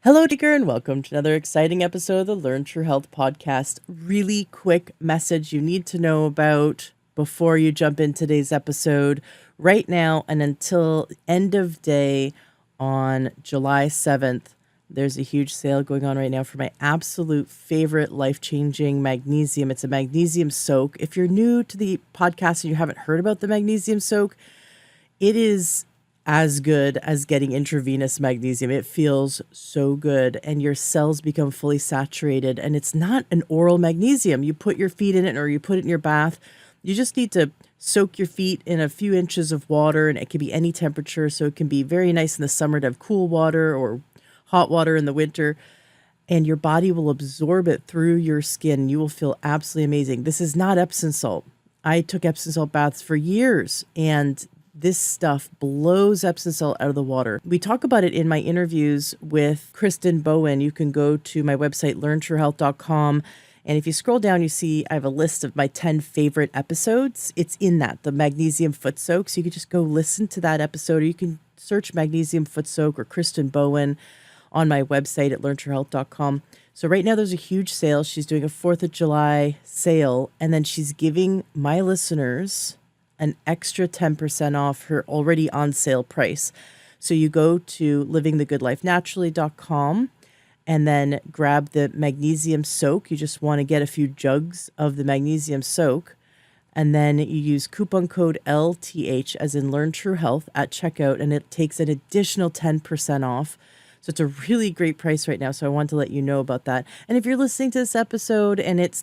Hello, Digger, and welcome to another exciting episode of the Learn True Health podcast. Really quick message you need to know about before you jump in today's episode. Right now and until end of day on July 7th, there's a huge sale going on right now for my absolute favorite life-changing magnesium. It's a magnesium soak. If you're new to the podcast and you haven't heard about the magnesium soak, it is as good as getting intravenous magnesium. It feels so good, and your cells become fully saturated. And it's not an oral magnesium. You put your feet in it or you put it in your bath. You just need to soak your feet in a few inches of water, and it can be any temperature. So it can be very nice in the summer to have cool water or hot water in the winter. And your body will absorb it through your skin. You will feel absolutely amazing. This is not Epsom salt. I took Epsom salt baths for years, and this stuff blows Epsom salt out of the water. We talk about it in my interviews with Kristen Bowen. You can go to my website, learntruehealth.com. And if you scroll down, you see I have a list of my 10 favorite episodes. It's in that, the magnesium foot soak. So you can just go listen to that episode, or you can search magnesium foot soak or Kristen Bowen on my website at learntruehealth.com. So right now there's a huge sale. She's doing a 4th of July sale, and then she's giving my listeners an extra 10% off her already on sale price. So you go to livingthegoodlifenaturally.com and then grab the magnesium soak. You just want to get a few jugs of the magnesium soak. And then you use coupon code LTH, as in Learn True Health, at checkout, and it takes an additional 10% off. So it's a really great price right now. So I wanted to let you know about that. And if you're listening to this episode and it's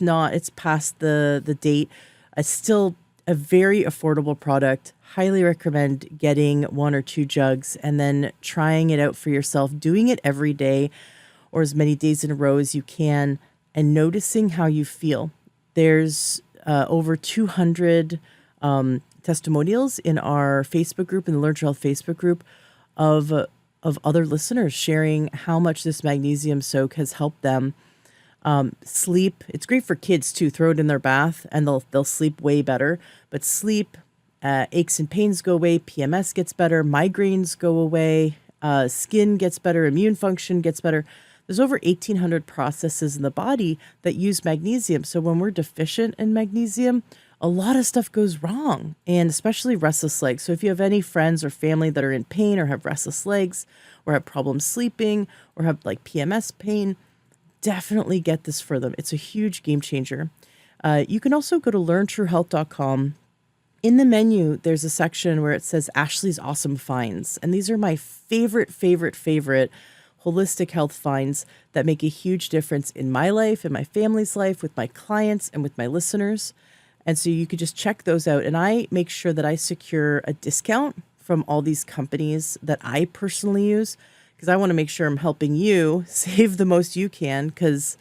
past the date, it's still a very affordable product. Highly recommend getting 1 or 2 jugs and then trying it out for yourself, doing it every day or as many days in a row as you can, and noticing how you feel. There's over 200 testimonials in our Facebook group, in the Learn True Health Facebook group, of other listeners sharing how much this magnesium soak has helped them. Sleep. It's great for kids too. Throw it in their bath and they'll sleep way better. But sleep, aches and pains go away. PMS gets better. Migraines go away. Skin gets better. Immune function gets better. There's over 1,800 processes in the body that use magnesium. So when we're deficient in magnesium, a lot of stuff goes wrong, and especially restless legs. So if you have any friends or family that are in pain or have restless legs or have problems sleeping or have like PMS pain, definitely get this for them. It's a huge game changer. You can also go to learntruehealth.com. In the menu, there's a section where it says Ashley's Awesome Finds. And these are my favorite holistic health finds that make a huge difference in my life, in my family's life, with my clients, and with my listeners. And so you could just check those out. And I make sure that I secure a discount from all these companies that I personally use, because I want to make sure I'm helping you save the most you can. Because,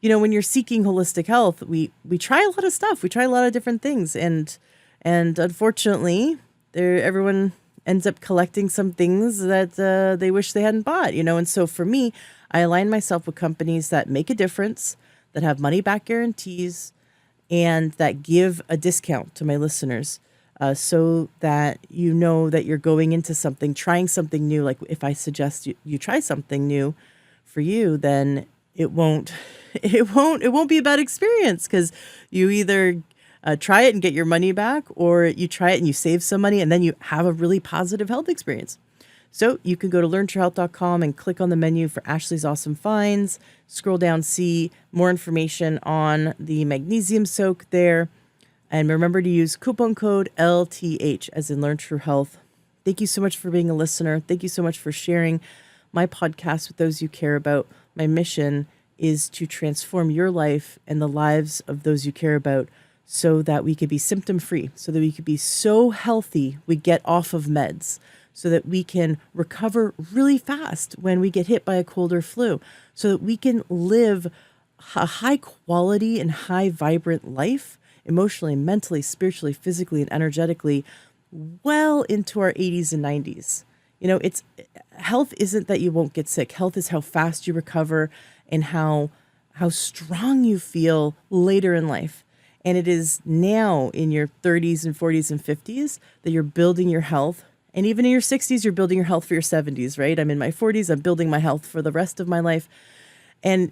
you know, when you're seeking holistic health, we try a lot of stuff. We try a lot of different things. And unfortunately, everyone ends up collecting some things that they wish they hadn't bought, you know. And so for me, I align myself with companies that make a difference, that have money back guarantees, and that give a discount to my listeners. So that you know that you're going into something, trying something new. Like if I suggest you try something new for you, then it won't be a bad experience, because you either try it and get your money back, or you try it and you save some money and then you have a really positive health experience. So you can go to learntruehealth.com and click on the menu for Ashley's Awesome Finds, scroll down, see more information on the magnesium soak there. And remember to use coupon code LTH, as in Learn True Health. Thank you so much for being a listener. Thank you so much for sharing my podcast with those you care about. My mission is to transform your life and the lives of those you care about, so that we could be symptom-free, so that we could be so healthy we get off of meds, so that we can recover really fast when we get hit by a cold or flu, so that we can live a high quality and high vibrant life, emotionally, mentally, spiritually, physically, and energetically, well into our 80s and 90s. You know, health isn't that you won't get sick. Health is how fast you recover and how strong you feel later in life. And it is now in your 30s and 40s and 50s that you're building your health And even in your 60s, you're building your health for your 70s, right? I'm in my 40s. I'm building my health for the rest of my life. And,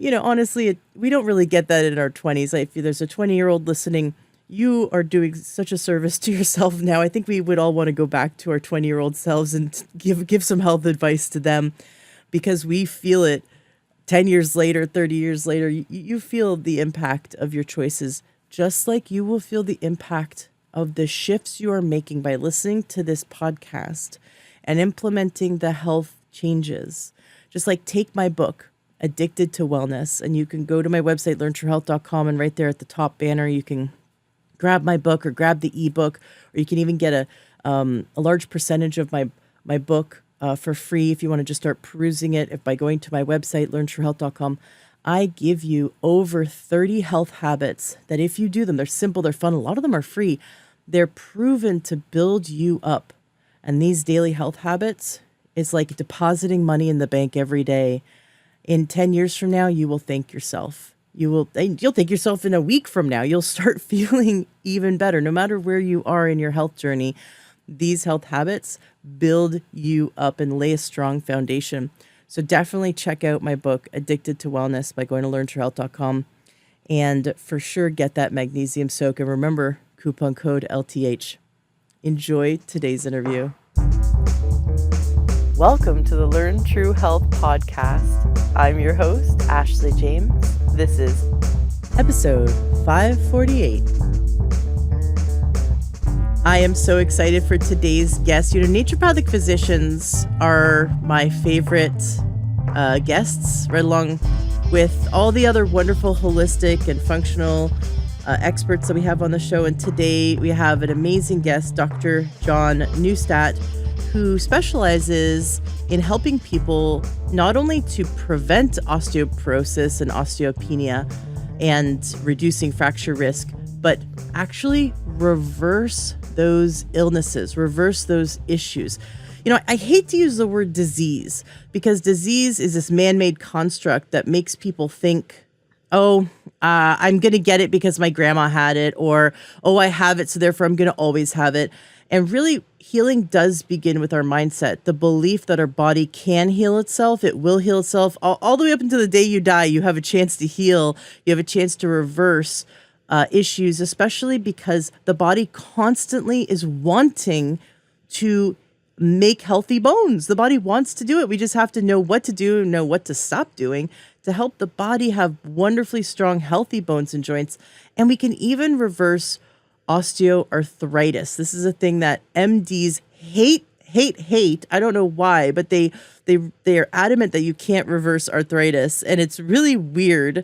honestly, we don't really get that in our 20s. Like, if there's a 20-year-old listening, you are doing such a service to yourself now. I think we would all want to go back to our 20-year-old selves and give some health advice to them, because we feel it 10 years later, 30 years later. You feel the impact of your choices, just like you will feel the impact of the shifts you are making by listening to this podcast and implementing the health changes. Just like take my book, Addicted to Wellness, and you can go to my website, learntruehealth.com, and right there at the top banner, you can grab my book or grab the ebook, or you can even get a large percentage of my book for free if you want to just start perusing it. If by going to my website, learntruehealth.com, I give you over 30 health habits that if you do them, they're simple, they're fun, a lot of them are free. They're proven to build you up. And these daily health habits, it's like depositing money in the bank every day. In 10 years from now, you will thank yourself. You'll thank yourself in a week from now. You'll start feeling even better. No matter where you are in your health journey, these health habits build you up and lay a strong foundation. So definitely check out my book, Addicted to Wellness, by going to learntruehealth.com. And for sure, get that magnesium soak. And remember, coupon code LTH. Enjoy today's interview. Welcome to the Learn True Health podcast. I'm your host, Ashley James. This is episode 548. I am so excited for today's guest. Naturopathic physicians are my favorite guests, right along with all the other wonderful holistic and functional experts that we have on the show. And today we have an amazing guest, Dr. John Neustadt, who specializes in helping people not only to prevent osteoporosis and osteopenia and reducing fracture risk, but actually reverse those illnesses, reverse those issues. I hate to use the word disease, because disease is this man-made construct that makes people think, I'm going to get it because my grandma had it, or, I have it, so therefore I'm going to always have it. And really, healing does begin with our mindset, the belief that our body can heal itself. It will heal itself. All the way up until the day you die, you have a chance to heal. You have a chance to reverse issues, especially because the body constantly is wanting to make healthy bones. The body wants to do it. We just have to know what to do and know what to stop doing to help the body have wonderfully strong, healthy bones and joints. And we can even reverse osteoarthritis. This is a thing that MDs hate. I don't know why, but they are adamant that you can't reverse arthritis. And it's really weird.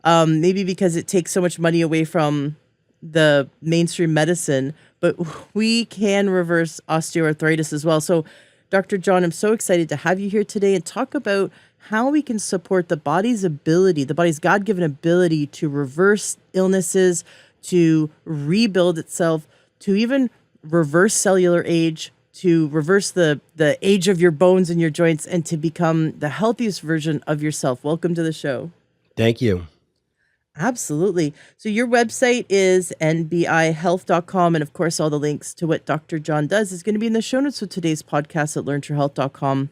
Maybe because it takes so much money away from the mainstream medicine, but we can reverse osteoarthritis as well. So, Dr. John, I'm so excited to have you here today and talk about how we can support the body's ability, the body's God-given ability to reverse illnesses, to rebuild itself, to even reverse cellular age, to reverse the age of your bones and your joints, and to become the healthiest version of yourself. Welcome to the show. Thank you. Absolutely. So your website is nbihealth.com. And of course, all the links to what Dr. John does is going to be in the show notes of today's podcast at learntruehealth.com.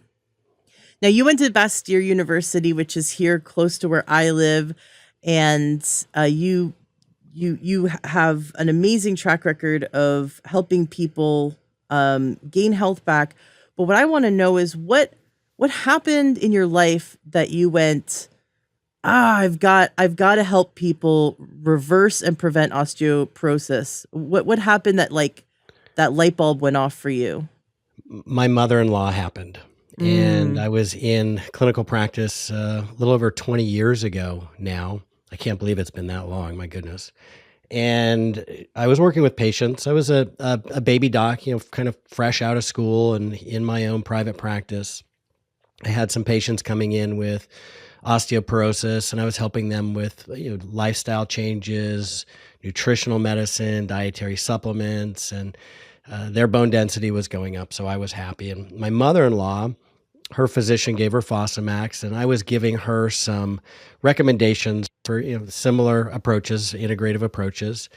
Now, you went to Bastyr University, which is here close to where I live, and you have an amazing track record of helping people gain health back. But what I want to know is what happened in your life that you went, I've got to help people reverse and prevent osteoporosis. What happened that light bulb went off for you? My mother-in-law happened. And I was in clinical practice a little over 20 years ago now. I can't believe it's been that long, my goodness. And I was working with patients. I was a baby doc, kind of fresh out of school and in my own private practice. I had some patients coming in with osteoporosis, and I was helping them with lifestyle changes, nutritional medicine, dietary supplements, and their bone density was going up, so I was happy. And my mother-in-law, her physician gave her Fosamax, and I was giving her some recommendations for similar approaches, integrative approaches.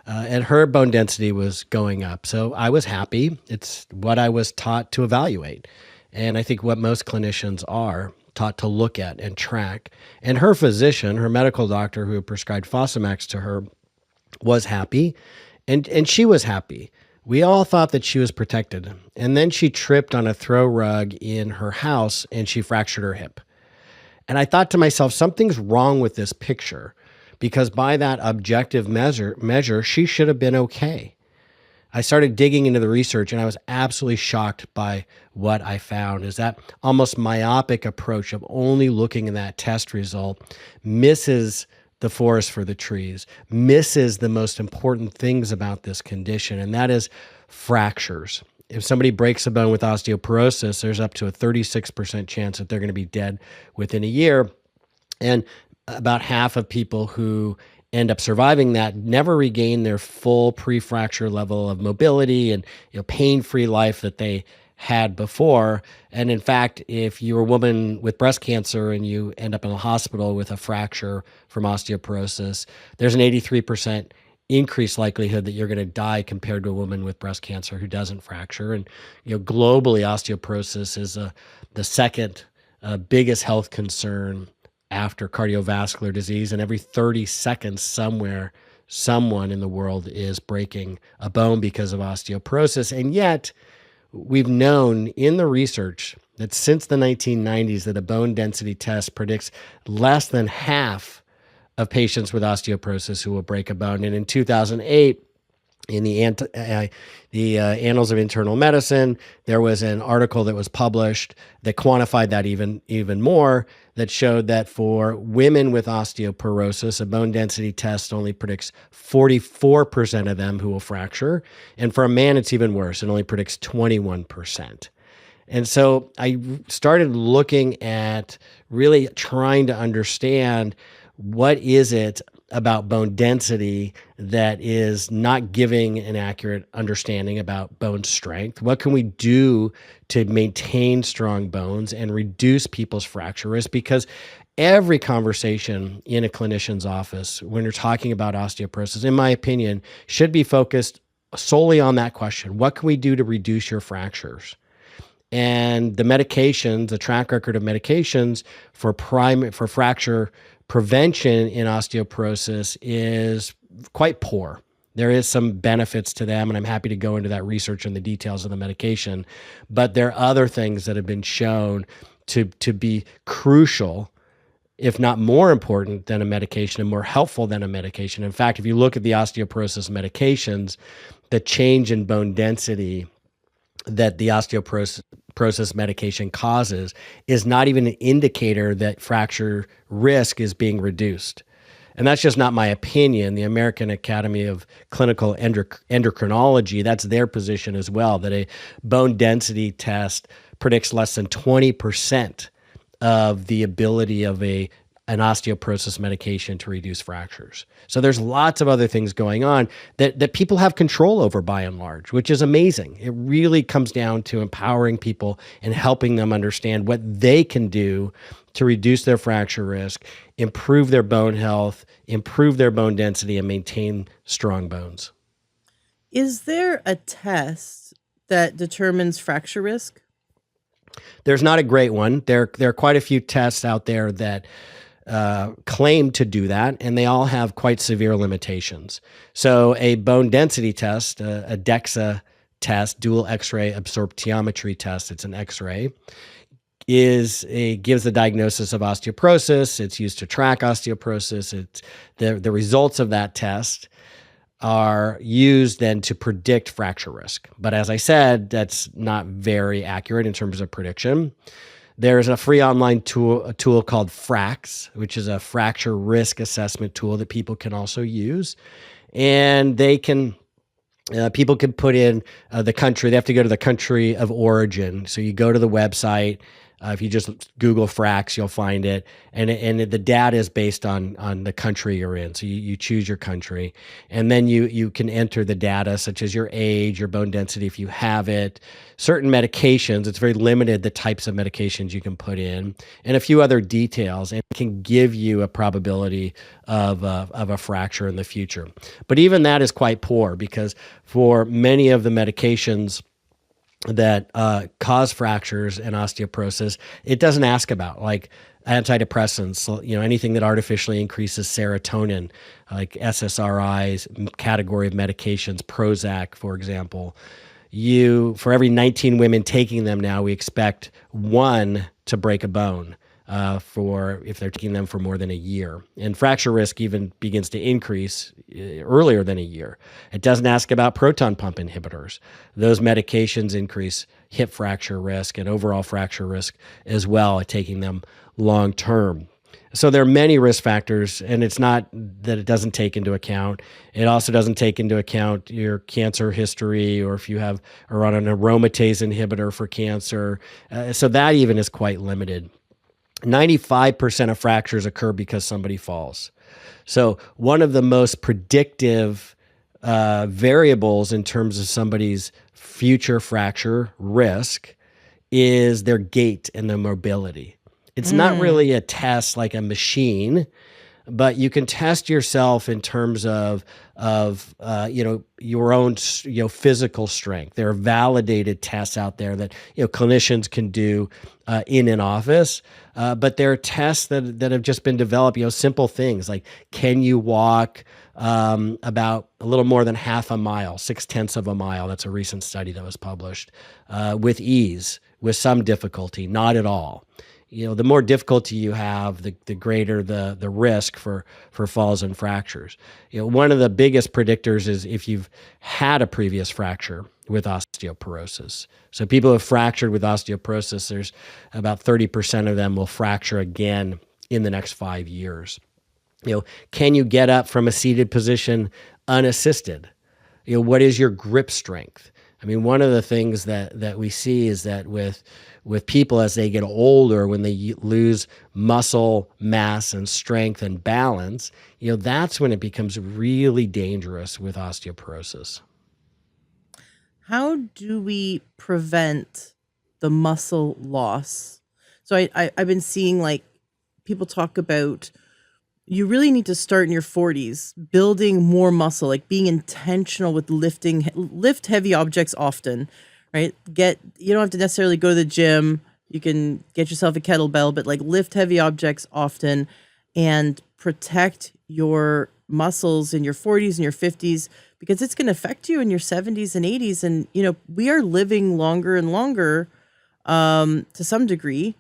and her bone density was going up. So I was happy. It's what I was taught to evaluate. And I think what most clinicians are taught to look at and track. And her physician, her medical doctor who prescribed Fosamax to her, was happy, and she was happy. We all thought that she was protected. And then she tripped on a throw rug in her house and she fractured her hip. And I thought to myself, something's wrong with this picture, because by that objective measure, she should have been okay. I started digging into the research and I was absolutely shocked by what I found. Is that almost myopic approach of only looking at that test result misses the forest for the trees, misses the most important things about this condition, and that is fractures. If somebody breaks a bone with osteoporosis, there's up to a 36% chance that they're going to be dead within a year. And about half of people who end up surviving that never regain their full pre-fracture level of mobility and pain-free life that they had before. And in fact, if you're a woman with breast cancer and you end up in a hospital with a fracture from osteoporosis, there's an 83% increased likelihood that you're going to die compared to a woman with breast cancer who doesn't fracture. And globally, osteoporosis is the second biggest health concern after cardiovascular disease, and every 30 seconds someone in the world is breaking a bone because of osteoporosis. And yet we've known in the research that since the 1990s that a bone density test predicts less than half of patients with osteoporosis who will break a bone. And in 2008, in the Annals of Internal Medicine, there was an article that was published that quantified that even more, that showed that for women with osteoporosis, a bone density test only predicts 44% of them who will fracture. And for a man, it's even worse. It only predicts 21%. And so I started looking at really trying to understand what is it about bone density that is not giving an accurate understanding about bone strength. What can we do to maintain strong bones and reduce people's fracture risk? Because every conversation in a clinician's office, when you're talking about osteoporosis, in my opinion, should be focused solely on that question. What can we do to reduce your fractures? And the medications, the track record of medications for fracture prevention in osteoporosis is quite poor. There is some benefits to them, and I'm happy to go into that research and the details of the medication. But there are other things that have been shown to be crucial, if not more important than a medication and more helpful than a medication. In fact, if you look at the osteoporosis medications, the change in bone density that the osteoporosis medication causes is not even an indicator that fracture risk is being reduced. And that's just not my opinion. The American Academy of Clinical Endocrinology, that's their position as well, that a bone density test predicts less than 20% of the ability of an osteoporosis medication to reduce fractures. So there's lots of other things going on that people have control over by and large, which is amazing. It really comes down to empowering people and helping them understand what they can do to reduce their fracture risk, improve their bone health, improve their bone density, and maintain strong bones. Is there a test that determines fracture risk? There's not a great one. There are quite a few tests out there that claim to do that, and they all have quite severe limitations. So a bone density test, a DEXA test, dual X-ray absorptiometry test, it's an X-ray, gives the diagnosis of osteoporosis. It's used to track osteoporosis. It's the results of that test are used then to predict fracture risk. But as I said, that's not very accurate in terms of prediction. There's a free online tool called FRAX, which is a fracture risk assessment tool that people can also use. And people can put in the country. They have to go to the country of origin. So you go to the website If you just Google Frax, you'll find it, and the data is based on the country you're in. So you choose your country, and then you can enter the data such as your age, your bone density if you have it, certain medications. It's very limited the types of medications you can put in, and a few other details, and it can give you a probability of a fracture in the future. But even that is quite poor, because for many of the medications that cause fractures and osteoporosis, it doesn't ask about, like antidepressants, anything that artificially increases serotonin, like SSRIs, category of medications, Prozac, for example. For every 19 women taking them now, we expect one to break a bone. For if they're taking them for more than a year. And fracture risk even begins to increase earlier than a year. It doesn't ask about proton pump inhibitors. Those medications increase hip fracture risk and overall fracture risk as well at taking them long term. So there are many risk factors, and it's not that it doesn't take into account. It also doesn't take into account your cancer history, or if you are on an aromatase inhibitor for cancer. So that even is quite limited. 95% of fractures occur because somebody falls. So one of the most predictive variables in terms of somebody's future fracture risk is their gait and their mobility. It's not really a test like a machine, but you can test yourself in terms of your own physical strength. There are validated tests out there that clinicians can do in an office, but there are tests that have just been developed. Simple things like, can you walk about a little more than half a mile, 0.6 of a mile? That's a recent study that was published, with ease, with some difficulty, not at all. The more difficulty you have, the greater the risk for falls and fractures. One of the biggest predictors is if you've had a previous fracture with osteoporosis. So people who have fractured with osteoporosis, there's about 30% of them will fracture again in the next 5 years. Can you get up from a seated position unassisted? What is your grip strength? I mean, one of the things that we see is that with people as they get older, when they lose muscle mass and strength and balance, that's when it becomes really dangerous with osteoporosis. How do we prevent the muscle loss? So I've been seeing like people talk about, you really need to start in your 40s building more muscle, like being intentional with lift heavy objects often, right? You don't have to necessarily go to the gym. You can get yourself a kettlebell, but like lift heavy objects often and protect your muscles in your 40s and your 50s, because it's going to affect you in your 70s and 80s. And, we are living longer and longer to some degree.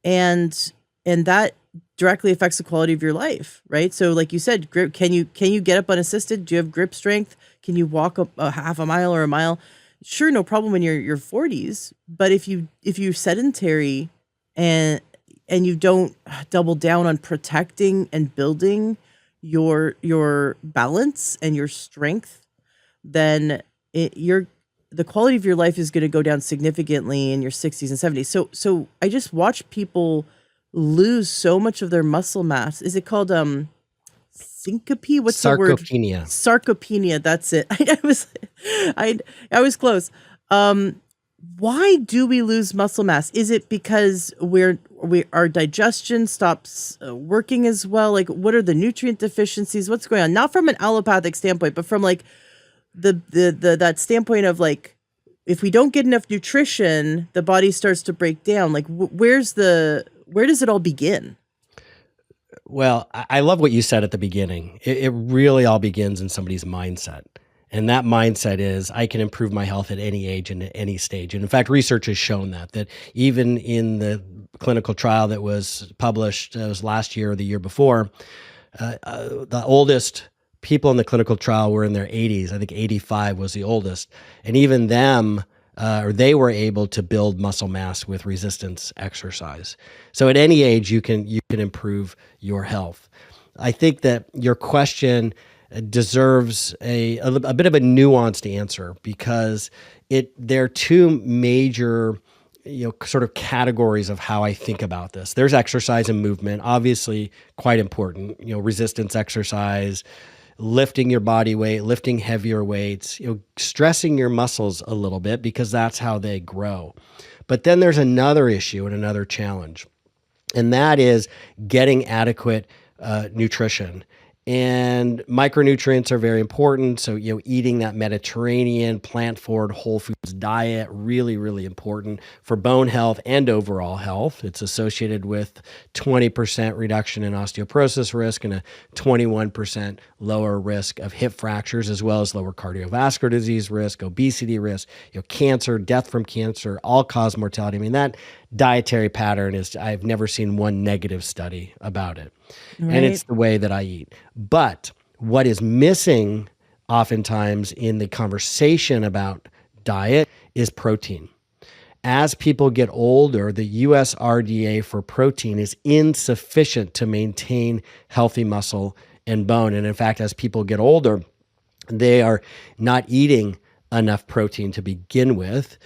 And that directly affects the quality of your life, right? So like you said, grip, can you get up unassisted? Do you have grip strength? Can you walk up a half a mile or a mile? Sure, no problem in your 40s, but if you're sedentary and you don't double down on protecting and building your balance and your strength, then the quality of your life is going to go down significantly in your 60s and 70s. So I just watch people lose so much of their muscle mass. Is it called syncope? What's the word? Sarcopenia. Sarcopenia. That's it. I was close. Why do we lose muscle mass? Is it because our digestion stops working as well? Like, what are the nutrient deficiencies? What's going on? Not from an allopathic standpoint, but from like that standpoint of like, if we don't get enough nutrition, the body starts to break down. Like, where does it all begin? Well, I love what you said at the beginning. It really all begins in somebody's mindset. And that mindset is, I can improve my health at any age and at any stage. And in fact, research has shown that even in the clinical trial that was published, it was last year or the year before, the oldest people in the clinical trial were in their 80s. I think 85 was the oldest. And even them, they were able to build muscle mass with resistance exercise. So at any age, you can improve your health. I think that your question deserves a bit of a nuanced answer, because there are two major sort of categories of how I think about this. There's exercise and movement, obviously quite important, resistance exercise, lifting your body weight, lifting heavier weights, stressing your muscles a little bit because that's how they grow. But then there's another issue and another challenge, and that is getting adequate nutrition. And micronutrients are very important. So, eating that Mediterranean, plant-forward, whole foods diet, really, really important for bone health and overall health. It's associated with 20% reduction in osteoporosis risk and a 21% lower risk of hip fractures, as well as lower cardiovascular disease risk, obesity risk, cancer, death from cancer, all-cause mortality. I mean, that dietary pattern I've never seen one negative study about it. Right. And it's the way that I eat. But what is missing oftentimes in the conversation about diet is protein. As people get older, the US RDA for protein is insufficient to maintain healthy muscle and bone. And in fact, as people get older, they are not eating enough protein to begin with,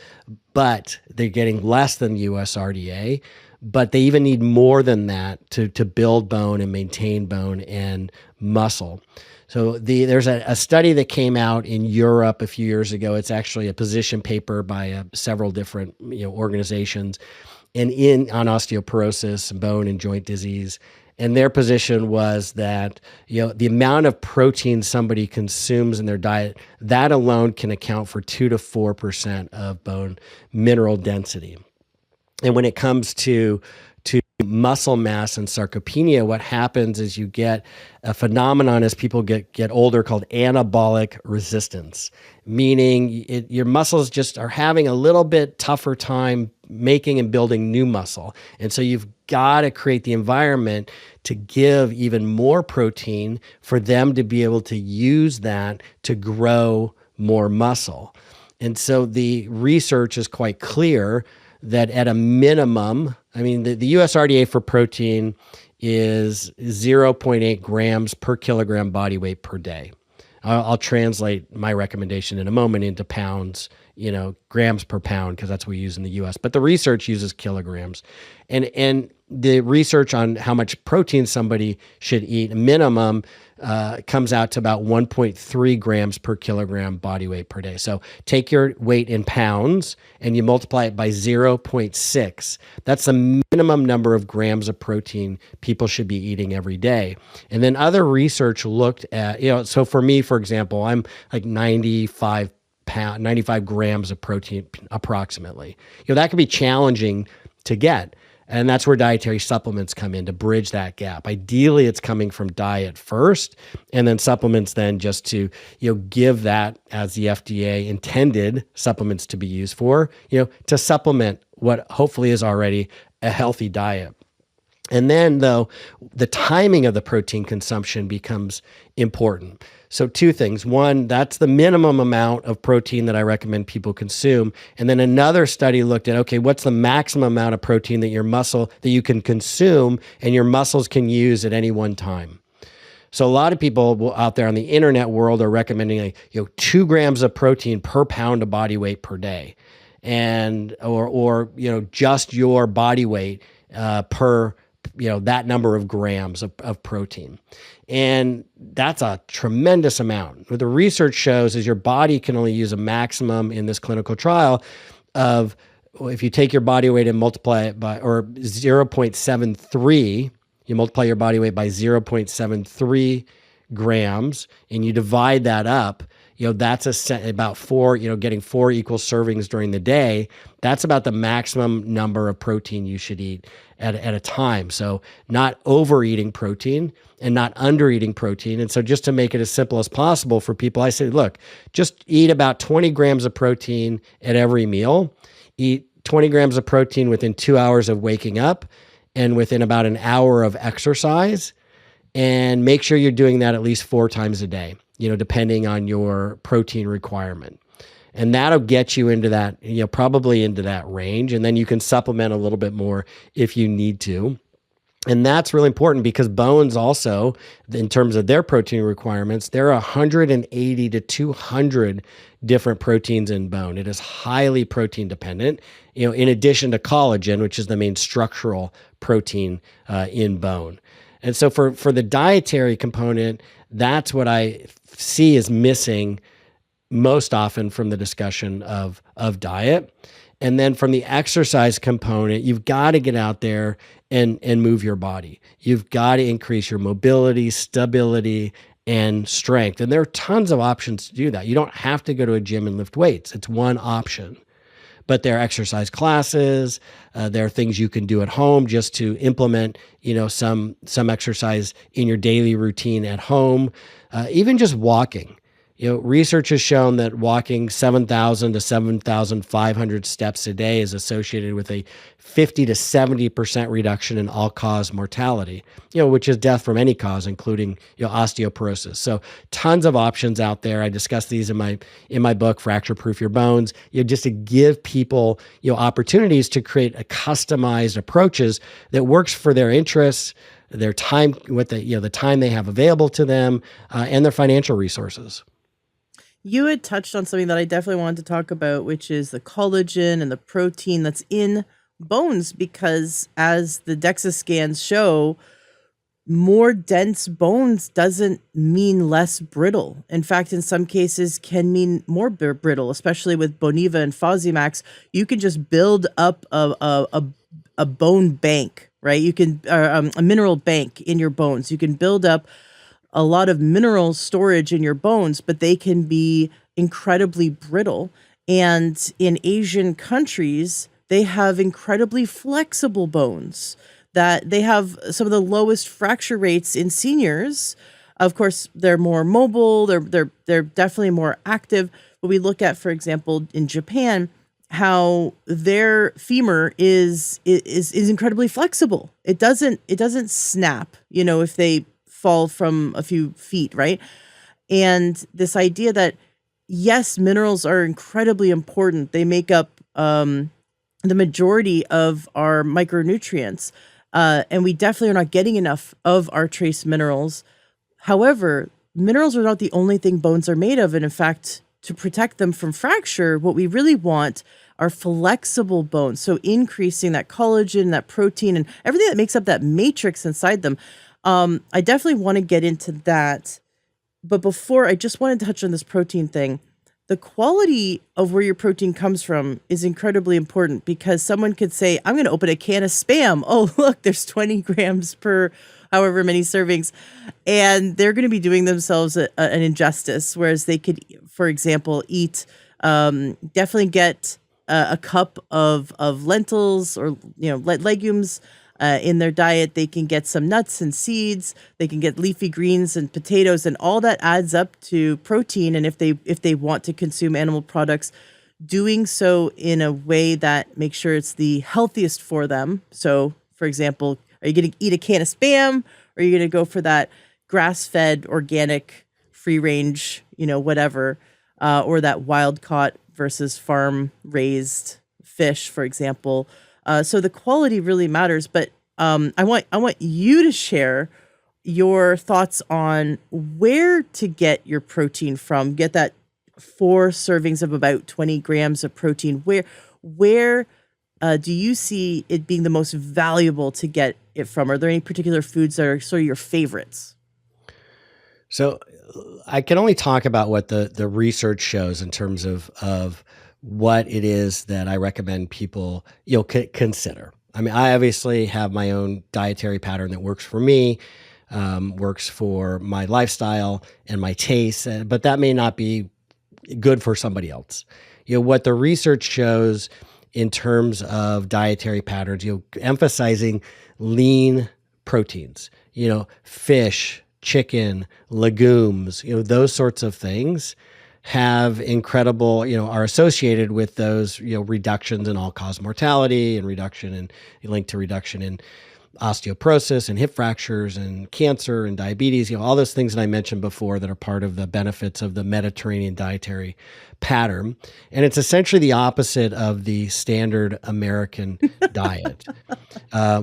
but they're getting less than US RDA. But they even need more than that to build bone and maintain bone and muscle. So there's a study that came out in Europe a few years ago. It's actually a position paper by several different organizations, and on osteoporosis, bone and joint disease. And their position was that the amount of protein somebody consumes in their diet, that alone can account for 2 to 4% of bone mineral density. And when it comes to muscle mass and sarcopenia, what happens is you get a phenomenon as people get older called anabolic resistance, meaning your muscles just are having a little bit tougher time making and building new muscle. And so you've got to create the environment to give even more protein for them to be able to use that to grow more muscle. And so the research is quite clear that at a minimum, I mean, the US RDA for protein is 0.8 grams per kilogram body weight per day. I'll translate my recommendation in a moment into pounds, grams per pound, because that's what we use in the US. But the research uses kilograms. And the research on how much protein somebody should eat, minimum, comes out to about 1.3 grams per kilogram body weight per day. So take your weight in pounds and you multiply it by 0.6. That's the minimum number of grams of protein people should be eating every day. And then other research looked at, so for me, for example, I'm like 95 grams of protein approximately. That can be challenging to get. And that's where dietary supplements come in to bridge that gap. Ideally, it's coming from diet first, and then supplements then just to, give that as the FDA intended supplements to be used for, to supplement what hopefully is already a healthy diet. And then, though, the timing of the protein consumption becomes important. So two things. One, that's the minimum amount of protein that I recommend people consume. And then another study looked at, okay, what's the maximum amount of protein that you can consume and your muscles can use at any one time? So a lot of people out there on the internet world are recommending 2 grams of protein per pound of body weight per day, and or just your body weight per that number of grams of protein. And that's a tremendous amount. What the research shows is your body can only use a maximum in this clinical trial of, if you take your body weight and multiply it by, or 0.73, you multiply your body weight by 0.73 grams and you divide that up, that's about 4, getting 4 equal servings during the day. That's about the maximum number of protein you should eat at a time. So not overeating protein and not undereating protein. And so just to make it as simple as possible for people, I say, look, just eat about 20 grams of protein at every meal. Eat 20 grams of protein within 2 hours of waking up and within about an hour of exercise. And make sure you're doing that at least 4 times a day, depending on your protein requirement. And that'll get you into that, probably into that range. And then you can supplement a little bit more if you need to. And that's really important because bones also, in terms of their protein requirements, there are 180 to 200 different proteins in bone. It is highly protein dependent, in addition to collagen, which is the main structural protein in bone. And so for the dietary component, that's what I see is missing most often from the discussion of diet. And then from the exercise component, you've got to get out there and move your body. You've got to increase your mobility, stability, and strength. And there are tons of options to do that. You don't have to go to a gym and lift weights. It's one option. But there are exercise classes. There are things you can do at home just to implement, some exercise in your daily routine at home. Even just walking. Research has shown that walking 7,000 to 7,500 steps a day is associated with a 50 to 70% reduction in all-cause mortality, which is death from any cause, including osteoporosis. So tons of options out there. I discuss these in my book, Fracture Proof Your Bones, just to give people opportunities to create a customized approaches that works for their interests, their time, the time they have available to them, and their financial resources. You had touched on something that I definitely wanted to talk about, which is the collagen and the protein that's in bones, because as the DEXA scans show, more dense bones doesn't mean less brittle. In fact, in some cases can mean more brittle, especially with Boniva and Fosamax. You can just build up a bone bank, right? You can, a mineral bank in your bones. You can build up a lot of mineral storage in your bones, but they can be incredibly brittle. And in Asian countries, they have incredibly flexible bones, that they have some of the lowest fracture rates in seniors. Of course, they're more mobile, they're definitely more active. But we look at, for example, in Japan, how their femur is incredibly flexible. It doesn't snap, if they fall from a few feet, right? And this idea that, yes, minerals are incredibly important. They make up the majority of our micronutrients, and we definitely are not getting enough of our trace minerals. However, minerals are not the only thing bones are made of. And in fact, to protect them from fracture, what we really want are flexible bones. So increasing that collagen, that protein, and everything that makes up that matrix inside them. I definitely want to get into that. But before, I just wanted to touch on this protein thing. The quality of where your protein comes from is incredibly important, because someone could say, I'm going to open a can of Spam. Oh, look, there's 20 grams per however many servings. And they're going to be doing themselves an injustice, whereas they could, for example, eat, definitely get a cup of lentils or, legumes in their diet. They can get some nuts and seeds. They can get leafy greens and potatoes, and all that adds up to protein. And if they want to consume animal products, doing so in a way that makes sure it's the healthiest for them. So, for example, are you going to eat a can of Spam, or are you going to go for that grass-fed, organic, free-range, whatever, or that wild-caught versus farm-raised fish, for example? So the quality really matters, but I want you to share your thoughts on where to get your protein from. Get that 4 servings of about 20 grams of protein. Where do you see it being the most valuable to get it from? Are there any particular foods that are sort of your favorites? So I can only talk about what the research shows in terms of what it is that I recommend people consider. I mean, I obviously have my own dietary pattern that works for me, works for my lifestyle and my tastes, but that may not be good for somebody else. What the research shows in terms of dietary patterns, emphasizing lean proteins, fish, chicken, legumes, those sorts of things have incredible, are associated with those, reductions in all-cause mortality and reduction in osteoporosis and hip fractures and cancer and diabetes, all those things that I mentioned before that are part of the benefits of the Mediterranean dietary pattern. And it's essentially the opposite of the standard American diet,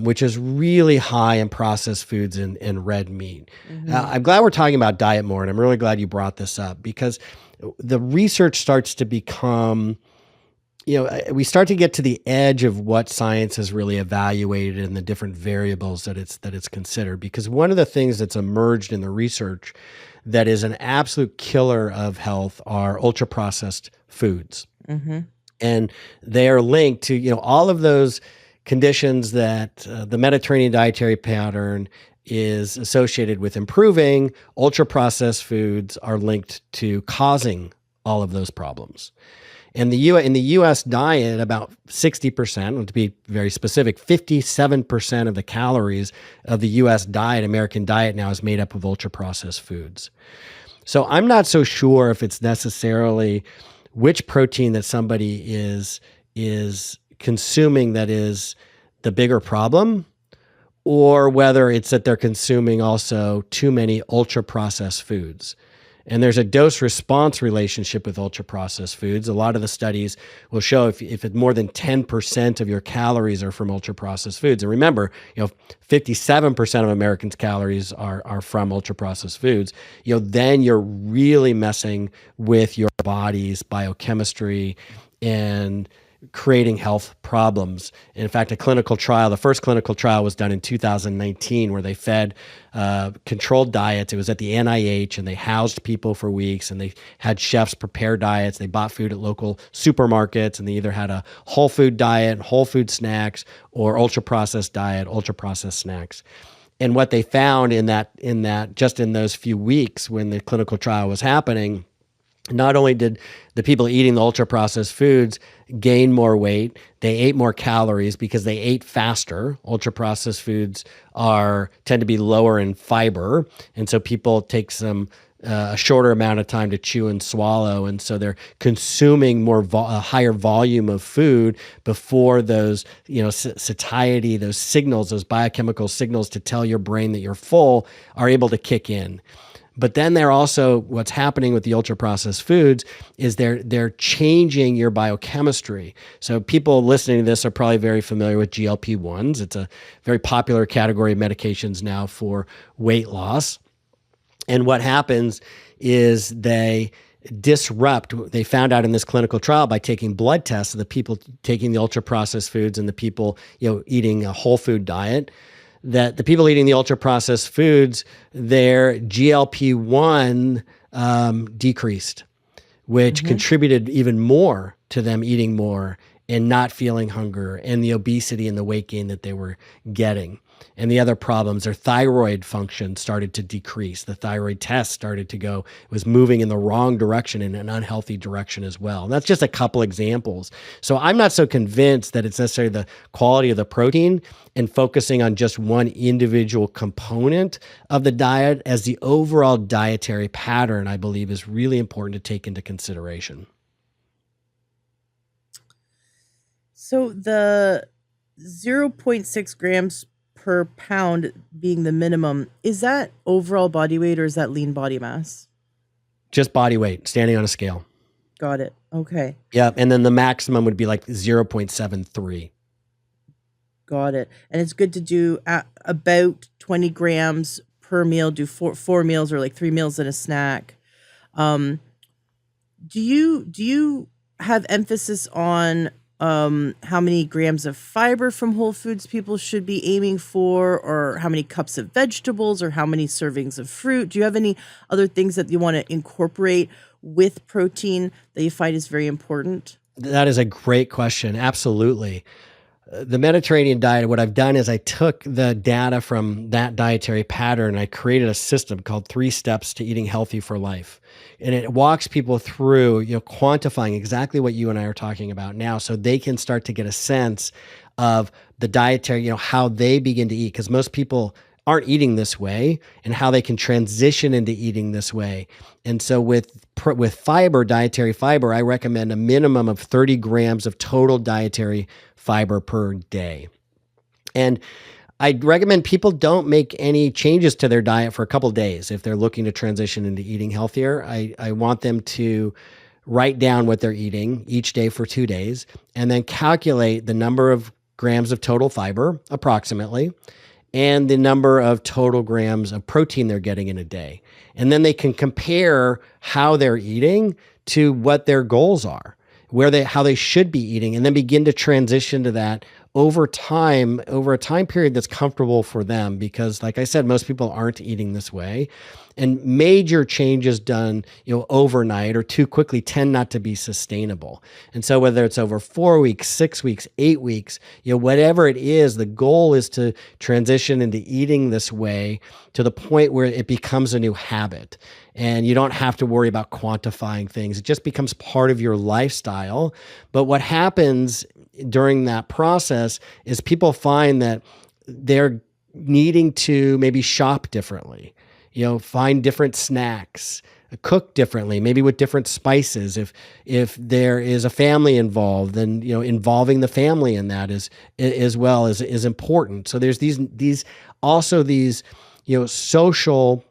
which is really high in processed foods and red meat. I'm glad we're talking about diet more, and I'm really glad you brought this up, because the research starts to become, we start to get to the edge of what science has really evaluated and the different variables that it's considered. Because one of the things that's emerged in the research that is an absolute killer of health are ultra processed foods. And they are linked to, all of those conditions that the Mediterranean dietary pattern is associated with improving. Ultra processed foods are linked to causing all of those problems. And in the U.S. diet, about 60%, to be very specific, 57% of the calories of the U.S. diet, American diet now, is made up of ultra-processed foods. So I'm not so sure if it's necessarily which protein that somebody is consuming that is the bigger problem, or whether it's that they're consuming also too many ultra-processed foods. And there's a dose-response relationship with ultra-processed foods. A lot of the studies will show if more than 10% of your calories are from ultra-processed foods. And remember, 57% of Americans' calories are from ultra-processed foods. Then you're really messing with your body's biochemistry and creating health problems. And in fact, the first clinical trial was done in 2019, where they fed controlled diets. It was at the NIH, and they housed people for weeks, and they had chefs prepare diets. They bought food at local supermarkets, and they either had a whole food diet, whole food snacks, or ultra processed diet, ultra processed snacks. And what they found in that just in those few weeks when the clinical trial was happening, not only did the people eating the ultra-processed foods gain more weight, they ate more calories because they ate faster. Ultra-processed foods tend to be lower in fiber, and so people take a shorter amount of time to chew and swallow, and so they're consuming a higher volume of food before those, satiety, those signals, those biochemical signals to tell your brain that you're full are able to kick in. But then what's happening with the ultra-processed foods is they're changing your biochemistry. So people listening to this are probably very familiar with GLP-1s. It's a very popular category of medications now for weight loss. And what happens is they found out in this clinical trial by taking blood tests of the people taking the ultra-processed foods and the people eating a whole food diet, that the people eating the ultra-processed foods, their GLP-1 decreased, which contributed even more to them eating more and not feeling hunger and the obesity and the weight gain that they were getting. And the other problems, their thyroid function started to decrease. The thyroid test was moving in the wrong direction, in an unhealthy direction as well. And that's just a couple examples. So I'm not so convinced that it's necessarily the quality of the protein and focusing on just one individual component of the diet, as the overall dietary pattern, I believe, is really important to take into consideration. So the 0.6 grams per pound being the minimum, is that overall body weight or is that lean body mass? Just body weight, standing on a scale. Got it. Okay. Yeah, and then the maximum would be like 0.73. Got it. And it's good to do about 20 grams per meal, do four meals or like 3 meals and a snack. Do you have emphasis on how many grams of fiber from whole foods people should be aiming for, or how many cups of vegetables, or how many servings of fruit? Do you have any other things that you want to incorporate with protein that you find is very important? That is a great question. Absolutely. The Mediterranean diet, what I've done is I took the data from that dietary pattern and I created a system called 3 Steps to Eating Healthy for Life. And it walks people through, quantifying exactly what you and I are talking about now, so they can start to get a sense of the dietary, how they begin to eat, because most people aren't eating this way, and how they can transition into eating this way. And so with fiber, dietary fiber, I recommend a minimum of 30 grams of total dietary fiber per day. And I'd recommend people don't make any changes to their diet for a couple of days if they're looking to transition into eating healthier. I want them to write down what they're eating each day for 2 days and then calculate the number of grams of total fiber approximately and the number of total grams of protein they're getting in a day. And then they can compare how they're eating to what their goals are, how they should be eating, and then begin to transition to that over time, over a time period that's comfortable for them. Because like I said, most people aren't eating this way. And major changes done, overnight or too quickly tend not to be sustainable. And so whether it's over 4 weeks, 6 weeks, 8 weeks, whatever it is, the goal is to transition into eating this way to the point where it becomes a new habit. And you don't have to worry about quantifying things. It just becomes part of your lifestyle. But what happens during that process is people find that they're needing to maybe shop differently, find different snacks, cook differently, maybe with different spices. If there is a family involved, then involving the family in that is as well is important. So there's these social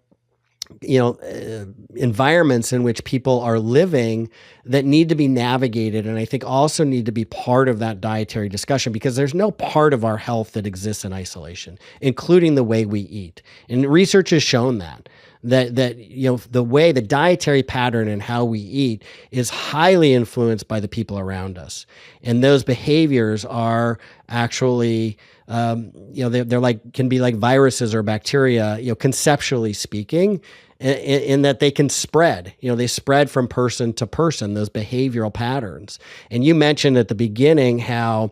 environments in which people are living that need to be navigated, and I think also need to be part of that dietary discussion, because there's no part of our health that exists in isolation, including the way we eat. And research has shown that the way the dietary pattern and how we eat is highly influenced by the people around us, and those behaviors are actually they're like, can be like viruses or bacteria, conceptually speaking, in that they can spread. They spread from person to person, those behavioral patterns. And you mentioned at the beginning how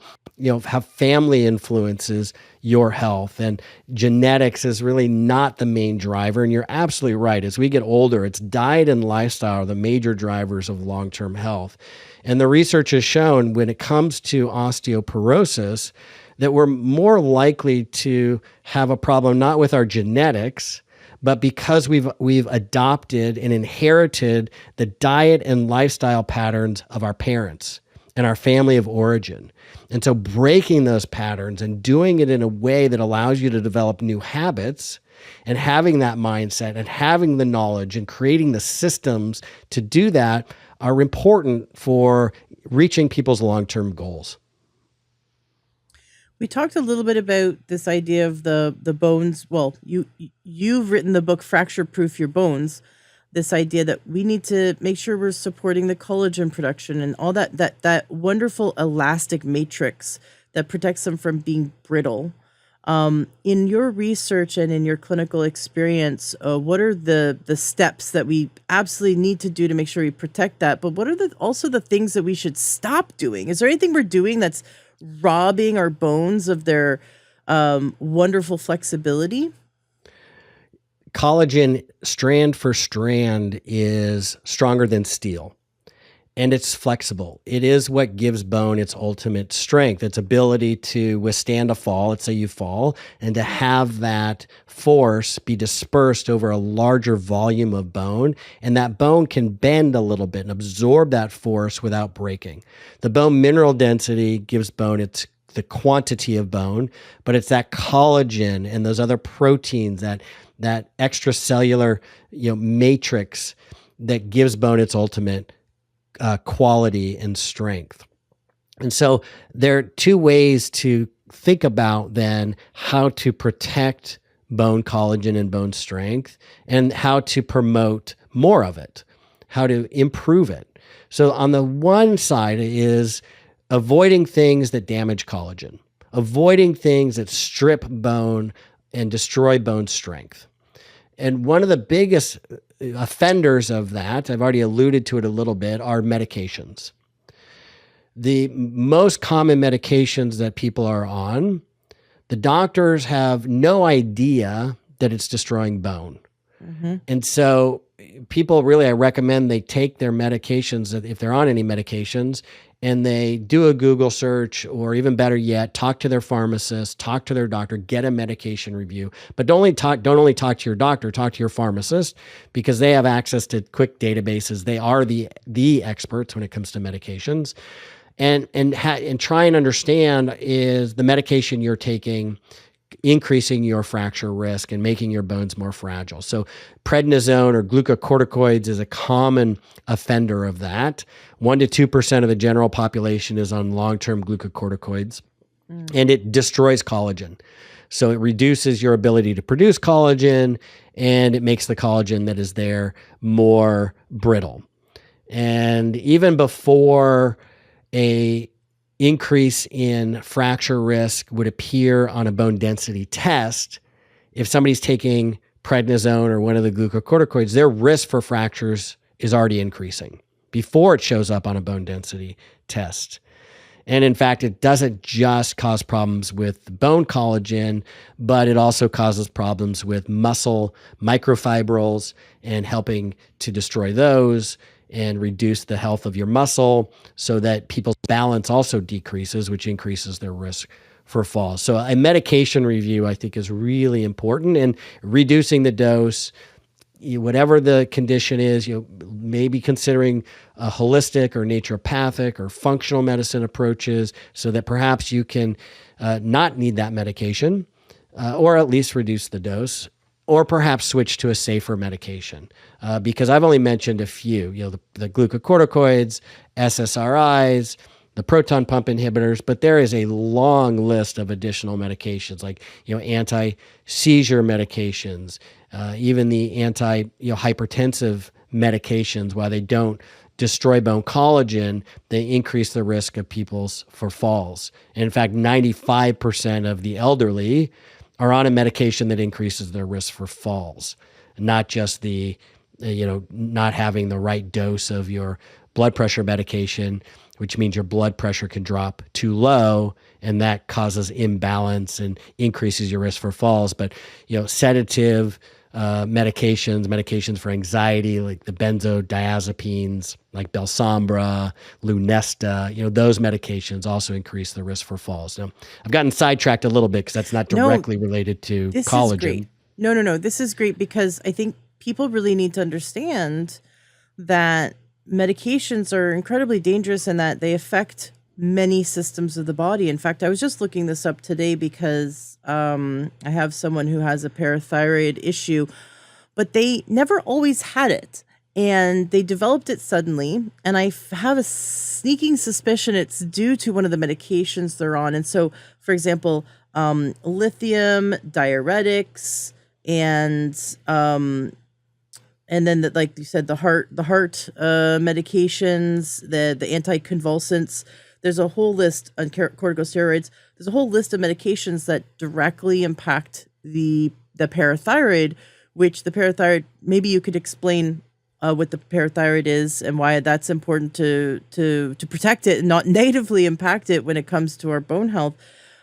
family influences your health, and genetics is really not the main driver. And you're absolutely right. As we get older, it's diet and lifestyle are the major drivers of long-term health. And the research has shown when it comes to osteoporosis, that we're more likely to have a problem not with our genetics, but because we've adopted and inherited the diet and lifestyle patterns of our parents and our family of origin. And so breaking those patterns and doing it in a way that allows you to develop new habits, and having that mindset and having the knowledge and creating the systems to do that are important for reaching people's long-term goals. We talked a little bit about this idea of the bones. Well, you've written the book Fracture Proof Your Bones. This idea that we need to make sure we're supporting the collagen production and all that wonderful elastic matrix that protects them from being brittle. In your research and in your clinical experience, what are the steps that we absolutely need to do to make sure we protect that? But what are also the things that we should stop doing? Is there anything we're doing that's robbing our bones of their wonderful flexibility? Collagen, strand for strand, is stronger than steel, and it's flexible. It is what gives bone its ultimate strength, its ability to withstand a fall. Let's say you fall, and to have that force be dispersed over a larger volume of bone, and that bone can bend a little bit and absorb that force without breaking. The bone mineral density gives bone the quantity of bone, but it's that collagen and those other proteins, that extracellular matrix that gives bone its ultimate quality and strength. And so there are two ways to think about then how to protect bone collagen and bone strength, and how to promote more of it, how to improve it. So on the one side is avoiding things that damage collagen, avoiding things that strip bone and destroy bone strength. And one of the biggest offenders of that, I've already alluded to it a little bit, are medications. The most common medications that people are on, the doctors have no idea that it's destroying bone. Mm-hmm. And so people really, I recommend they take their medications, if they're on any medications, and they do a Google search, or even better yet, talk to their pharmacist, talk to their doctor, get a medication review. But don't only talk to your doctor, talk to your pharmacist, because they have access to quick databases. They are the experts when it comes to medications. And try and understand, is the medication you're taking increasing your fracture risk and making your bones more fragile. So prednisone or glucocorticoids is a common offender of that. 1 to 2% of the general population is on long-term glucocorticoids, and it destroys collagen. So it reduces your ability to produce collagen, and it makes the collagen that is there more brittle. And even before a increase in fracture risk would appear on a bone density test, if somebody's taking prednisone or one of the glucocorticoids, their risk for fractures is already increasing before it shows up on a bone density test. And in fact, it doesn't just cause problems with bone collagen, but it also causes problems with muscle microfibrils and helping to destroy those and reduce the health of your muscle so that people's balance also decreases, which increases their risk for falls. So a medication review, I think, is really important, and reducing the dose, whatever the condition is, maybe considering a holistic or naturopathic or functional medicine approaches so that perhaps you can not need that medication, or at least reduce the dose, or perhaps switch to a safer medication. Because I've only mentioned a few, the glucocorticoids, SSRIs, the proton pump inhibitors, but there is a long list of additional medications like, anti-seizure medications, even the hypertensive medications. While they don't destroy bone collagen, they increase the risk of for falls. And in fact, 95% of the elderly are on a medication that increases their risk for falls, not just not having the right dose of your blood pressure medication, which means your blood pressure can drop too low, and that causes imbalance and increases your risk for falls. But, sedative medications for anxiety, like the benzodiazepines, like Belsambra, Lunesta, those medications also increase the risk for falls. Now, I've gotten sidetracked a little bit because that's not directly related to this collagen. Is great. No. This is great because I think people really need to understand that medications are incredibly dangerous and that they affect many systems of the body. In fact, I was just looking this up today because I have someone who has a parathyroid issue, but they never always had it. And they developed it suddenly. And I have a sneaking suspicion it's due to one of the medications they're on. And so, for example, lithium, diuretics, and then, like you said, the heart medications, the anticonvulsants. There's a whole list on corticosteroids. There's a whole list of medications that directly impact the parathyroid, which the parathyroid, maybe you could explain what the parathyroid is and why that's important to protect it and not negatively impact it when it comes to our bone health.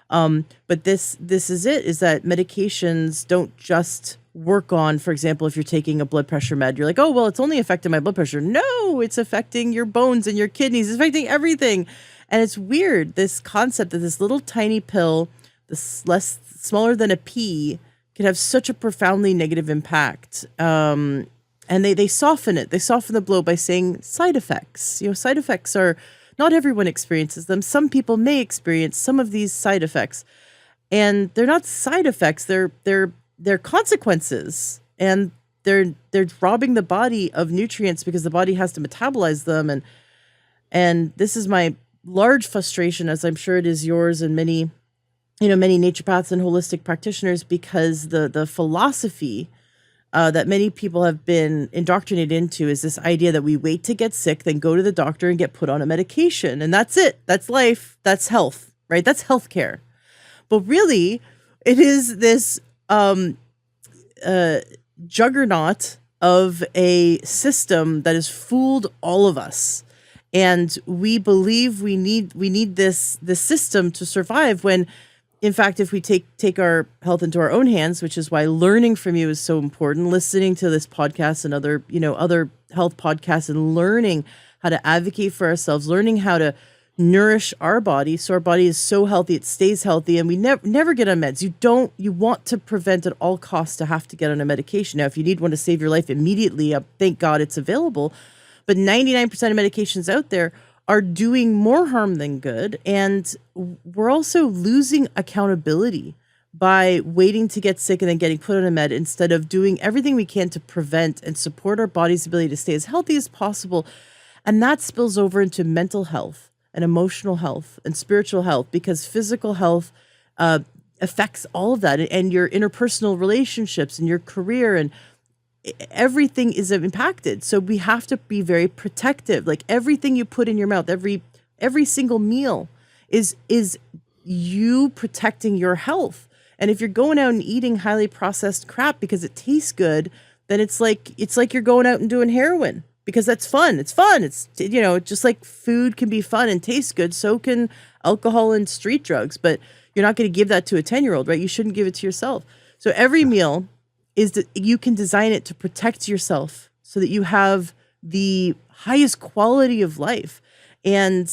But this is it, is that medications don't just work on, for example, if you're taking a blood pressure med, you're like, oh, well, it's only affecting my blood pressure. No, it's affecting your bones and your kidneys. It's affecting everything. And it's weird, this concept that this little tiny pill, smaller than a pea, can have such a profoundly negative impact. And they soften it. They soften the blow by saying side effects. Side effects are, not everyone experiences them. Some people may experience some of these side effects. And they're not side effects. They're consequences. And they're robbing the body of nutrients because the body has to metabolize them. And this is my large frustration, as I'm sure it is yours and many naturopaths and holistic practitioners, because the philosophy that many people have been indoctrinated into is this idea that we wait to get sick, then go to the doctor and get put on a medication. And that's it. That's life. That's health, right? That's healthcare. But really, it is this juggernaut of a system that has fooled all of us. And we believe we need this system to survive, when in fact, if we take our health into our own hands, which is why learning from you is so important, listening to this podcast and other health podcasts, and learning how to advocate for ourselves, learning how to nourish our body so our body is so healthy it stays healthy, and we never get on meds. You want to prevent at all costs to have to get on a medication. Now, if you need one to save your life immediately, thank God it's available. But 99% of medications out there are doing more harm than good. And we're also losing accountability by waiting to get sick and then getting put on a med instead of doing everything we can to prevent and support our body's ability to stay as healthy as possible. And that spills over into mental health and emotional health and spiritual health, because physical health affects all of that, and your interpersonal relationships and your career, and everything is impacted. So we have to be very protective. Like everything you put in your mouth, every single meal is you protecting your health. And if you're going out and eating highly processed crap because it tastes good, then it's like you're going out and doing heroin because that's fun. It's fun. It's, just like food can be fun and taste good, so can alcohol and street drugs. But you're not going to give that to a 10-year-old, right? You shouldn't give it to yourself. So every meal is that you can design it to protect yourself so that you have the highest quality of life. And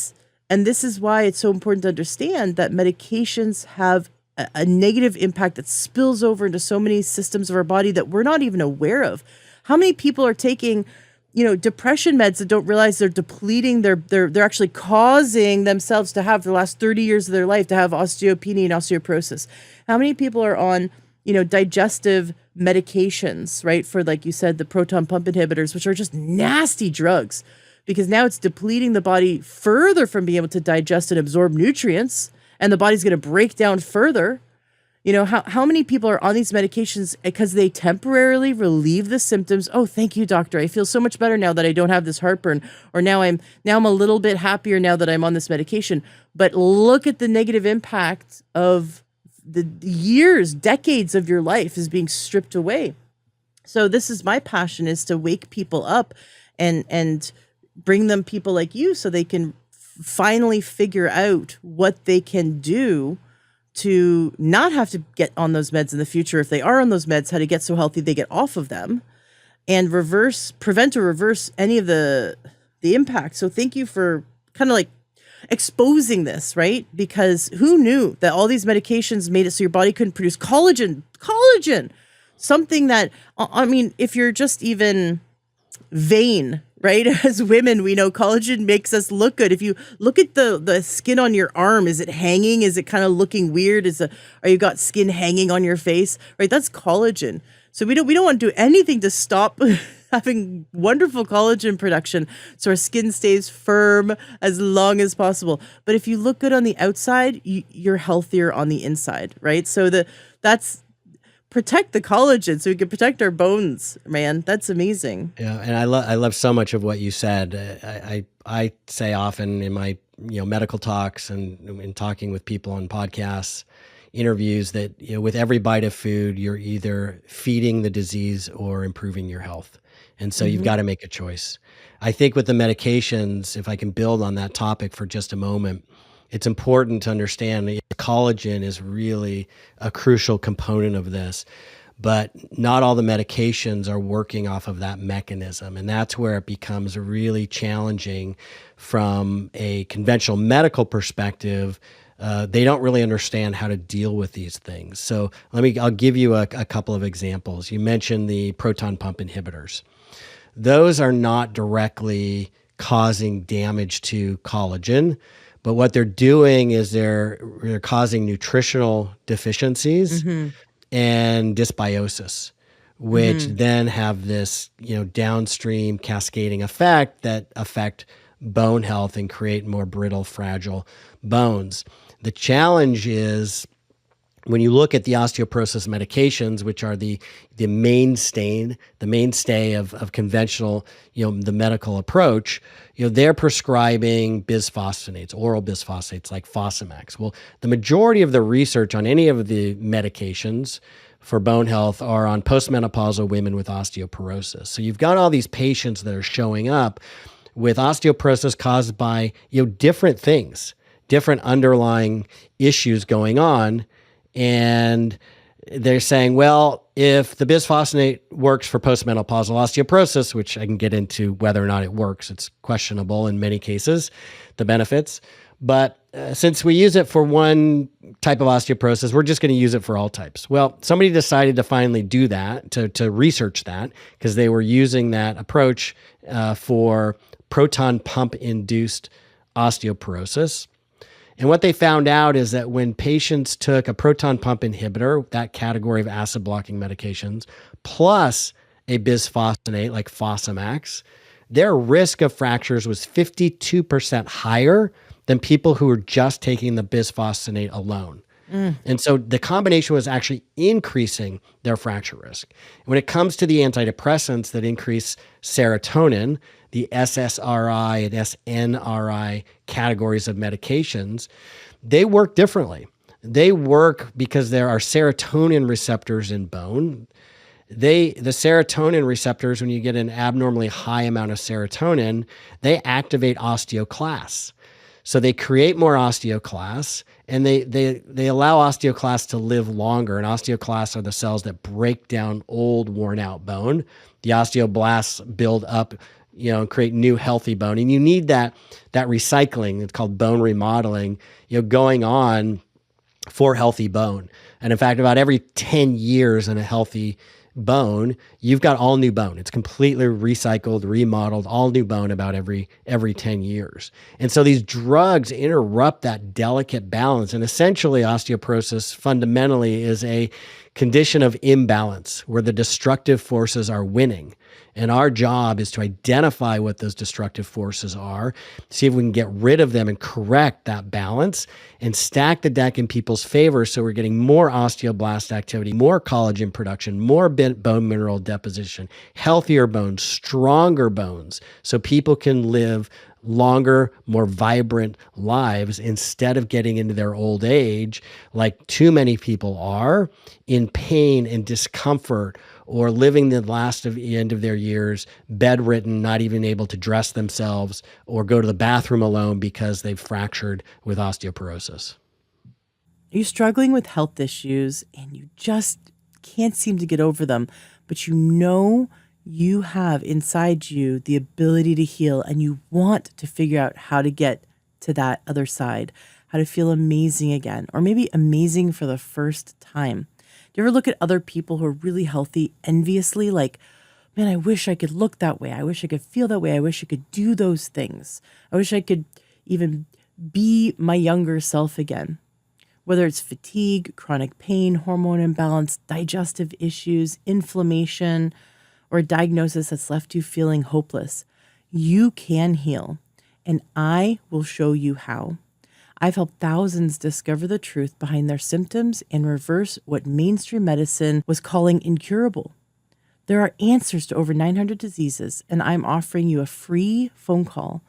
this is why it's so important to understand that medications have a negative impact that spills over into so many systems of our body that we're not even aware of. How many people are taking, depression meds that don't realize they're depleting they're actually causing themselves to have the last 30 years of their life to have osteopenia and osteoporosis? How many people are on, digestive medications, right? For, like you said, the proton pump inhibitors, which are just nasty drugs, because now it's depleting the body further from being able to digest and absorb nutrients, and the body's going to break down further. How many people are on these medications because they temporarily relieve the symptoms? Oh, thank you, doctor. I feel so much better now that I don't have this heartburn, or now I'm a little bit happier now that I'm on this medication. But look at the negative impact of the years, decades of your life is being stripped away. So this is my passion, is to wake people up and bring them people like you so they can finally figure out what they can do to not have to get on those meds in the future. If they are on those meds, how to get so healthy they get off of them and prevent or reverse any of the impact. So thank you for kind of like exposing this, right? Because who knew that all these medications made it so your body couldn't produce collagen, something that, if you're just even vain, right? As women, we know collagen makes us look good. If you look at the skin on your arm, is it hanging? Is it kind of looking weird? Are you got skin hanging on your face? Right? That's collagen. So we don't want to do anything to stop having wonderful collagen production so our skin stays firm as long as possible. But if you look good on the outside, you're healthier on the inside, right? So that's protect the collagen so we can protect our bones, man. That's amazing. Yeah, and I love so much of what you said. I say often in my medical talks and in talking with people on podcasts, interviews, that with every bite of food, you're either feeding the disease or improving your health. And so you've got to make a choice. I think with the medications, if I can build on that topic for just a moment, it's important to understand that collagen is really a crucial component of this, but not all the medications are working off of that mechanism. And that's where it becomes really challenging from a conventional medical perspective. They don't really understand how to deal with these things. So I'll give you a couple of examples. You mentioned the proton pump inhibitors. Those are not directly causing damage to collagen, but what they're doing is they're causing nutritional deficiencies and dysbiosis, which then have this, downstream cascading effect that affect bone health and create more brittle, fragile bones. The challenge is when you look at the osteoporosis medications, which are the mainstay of conventional, the medical approach, they're prescribing bisphosphonates, oral bisphosphonates like Fosamax. Well, the majority of the research on any of the medications for bone health are on postmenopausal women with osteoporosis. So you've got all these patients that are showing up with osteoporosis caused by, different things, different underlying issues going on. And they're saying, well, if the bisphosphonate works for postmenopausal osteoporosis, which I can get into whether or not it works, it's questionable in many cases, the benefits. But since we use it for one type of osteoporosis, we're just going to use it for all types. Well, somebody decided to finally do that, to research that, because they were using that approach for proton pump induced osteoporosis. And what they found out is that when patients took a proton pump inhibitor, that category of acid blocking medications, plus a bisphosphonate like Fosamax, their risk of fractures was 52% higher than people who were just taking the bisphosphonate alone. And so the combination was actually increasing their fracture risk. When it comes to the antidepressants that increase serotonin, the SSRI and SNRI categories of medications, they work differently. They work because there are serotonin receptors in bone. The serotonin receptors, when you get an abnormally high amount of serotonin, they activate osteoclasts. So they create more osteoclasts, and they allow osteoclasts to live longer. And osteoclasts are the cells that break down old, worn-out bone. The osteoblasts build up, and create new, healthy bone. And you need that recycling. It's called bone remodeling, going on for healthy bone. And in fact, about every 10 years in a healthy bone, you've got all new bone. It's completely recycled, remodeled, all new bone about every 10 years. And so these drugs interrupt that delicate balance. And essentially, osteoporosis fundamentally is a condition of imbalance where the destructive forces are winning. And our job is to identify what those destructive forces are, see if we can get rid of them and correct that balance and stack the deck in people's favor so we're getting more osteoblast activity, more collagen production, more bone mineral deposition, healthier bones, stronger bones, so people can live longer, more vibrant lives instead of getting into their old age like too many people are, in pain and discomfort, or living the end of their years bedridden, not even able to dress themselves or go to the bathroom alone because they've fractured with osteoporosis. Are you struggling with health issues and you just can't seem to get over them, but you have inside you the ability to heal, and you want to figure out how to get to that other side, how to feel amazing again, or maybe amazing for the first time? Do you ever look at other people who are really healthy enviously, like, man, I wish I could look that way. I wish I could feel that way. I wish I could do those things. I wish I could even be my younger self again. Whether it's fatigue, chronic pain, hormone imbalance, digestive issues, inflammation, or a diagnosis that's left you feeling hopeless, you can heal, and I will show you how. I've helped thousands discover the truth behind their symptoms and reverse what mainstream medicine was calling incurable. There are answers to over 900 diseases, and I'm offering you a free phone call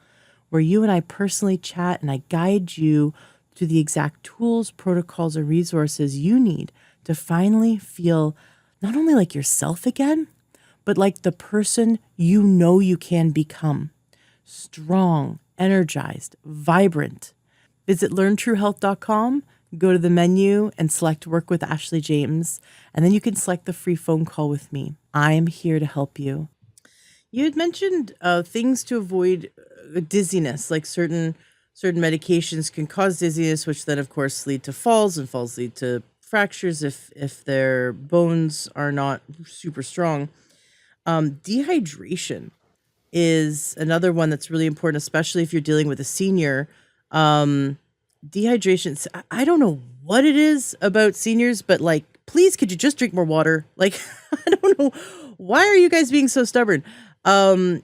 where you and I personally chat and I guide you to the exact tools, protocols, or resources you need to finally feel not only like yourself again, but like the person you can become. Strong, energized, vibrant. Visit learntruehealth.com, go to the menu and select Work with Ashley James, and then you can select the free phone call with me. I am here to help you. You had mentioned things to avoid dizziness, like certain medications can cause dizziness, which then of course lead to falls, and falls lead to fractures if their bones are not super strong. Dehydration is another one that's really important, especially if you're dealing with a senior. Dehydration, I don't know what it is about seniors, but like, please, could you just drink more water? Like, I don't know. Why are you guys being so stubborn? I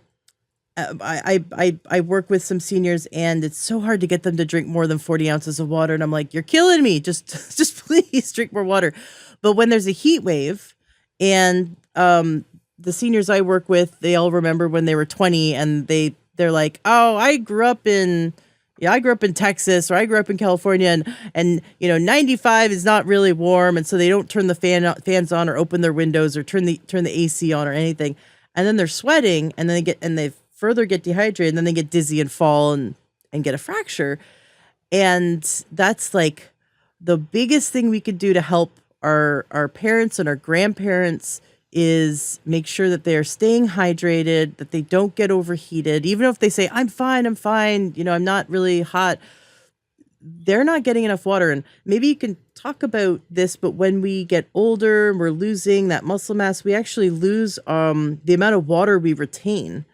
work with some seniors, and it's so hard to get them to drink more than 40 ounces of water. And I'm like, you're killing me. Just please drink more water. But when there's a heat wave, and the seniors I work with, they all remember when they were 20, and they're like, oh, I grew up in Texas, or I grew up in California, and 95 is not really warm, and so they don't turn the fans on or open their windows or turn the AC on or anything. And then they're sweating, and then they further get dehydrated, and then they get dizzy and fall and get a fracture. And that's like the biggest thing we could do to help our parents and our grandparents is make sure that they're staying hydrated, that they don't get overheated. Even if they say, I'm fine, I'm not really hot, they're not getting enough water. And maybe you can talk about this, but when we get older and we're losing that muscle mass, we actually lose the amount of water we retain.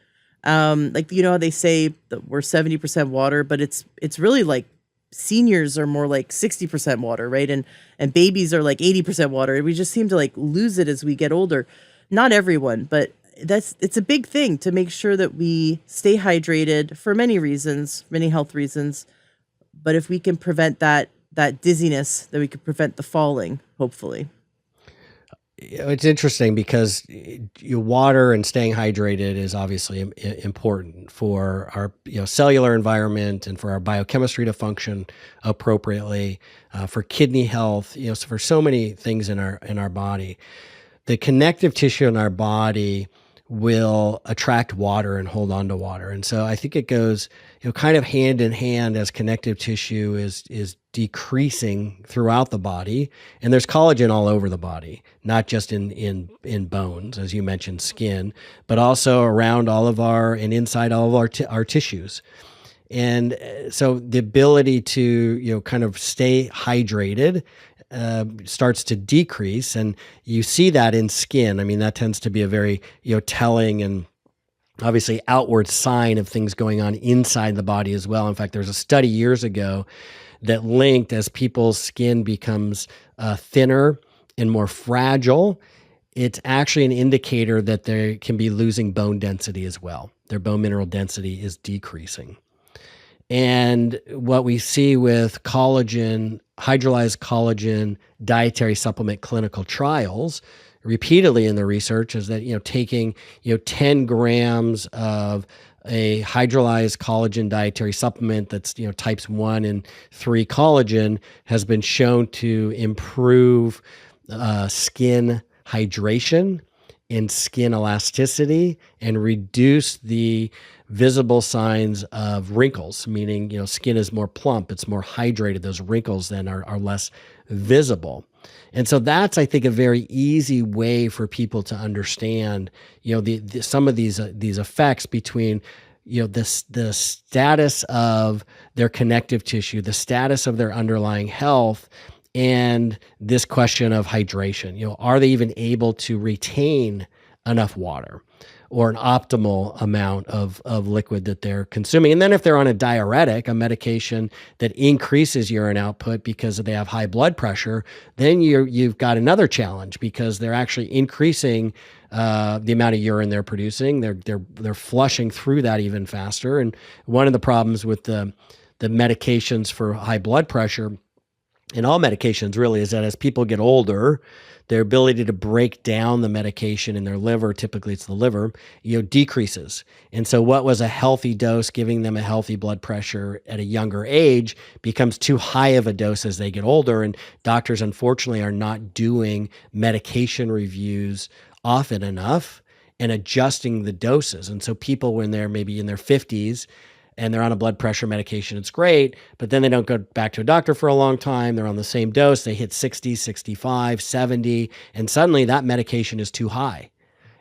Like, how they say that we're 70% water, but it's really like seniors are more like 60% water, right? And babies are like 80% water. We just seem to like lose it as we get older. Not everyone, but it's a big thing to make sure that we stay hydrated for many reasons, many health reasons. But if we can prevent that dizziness, then we could prevent the falling, hopefully. It's interesting because your water and staying hydrated is obviously important for our cellular environment and for our biochemistry to function appropriately, for kidney health, so for so many things in our body. The connective tissue in our body will attract water and hold on to water. And so I think it goes, kind of hand in hand as connective tissue is decreasing throughout the body. And there's collagen all over the body, not just in bones, as you mentioned, skin, but also around all of and inside all of our tissues. And so the ability to, kind of stay hydrated starts to decrease, and you see that in skin. I mean, that tends to be a very telling and obviously outward sign of things going on inside the body as well. In fact, there's a study years ago that linked as people's skin becomes thinner and more fragile, it's actually an indicator that they can be losing bone density as well. Their bone mineral density is decreasing. And what we see with collagen, hydrolyzed collagen dietary supplement clinical trials repeatedly in the research is that, taking, 10 grams of a hydrolyzed collagen dietary supplement that's, types 1 and 3 collagen has been shown to improve skin hydration and skin elasticity and reduce the visible signs of wrinkles, meaning, skin is more plump, it's more hydrated. Those wrinkles then are less visible. And so that's, I think, a very easy way for people to understand, some of these effects between, the status of their connective tissue, the status of their underlying health, and this question of hydration. Are they even able to retain enough water or an optimal amount of liquid that they're consuming? And then if they're on a diuretic, a medication that increases urine output because they have high blood pressure, then you've got another challenge because they're actually increasing the amount of urine they're producing. They're flushing through that even faster. And one of the problems with the medications for high blood pressure, and all medications really, is that as people get older, their ability to break down the medication in their liver, typically it's the liver, decreases. And so what was a healthy dose, giving them a healthy blood pressure at a younger age, becomes too high of a dose as they get older. And doctors, unfortunately, are not doing medication reviews often enough and adjusting the doses. And so people, when they're maybe in their 50s, and they're on a blood pressure medication, it's great, but then they don't go back to a doctor for a long time. They're on the same dose. They hit 60, 65, 70, and suddenly that medication is too high.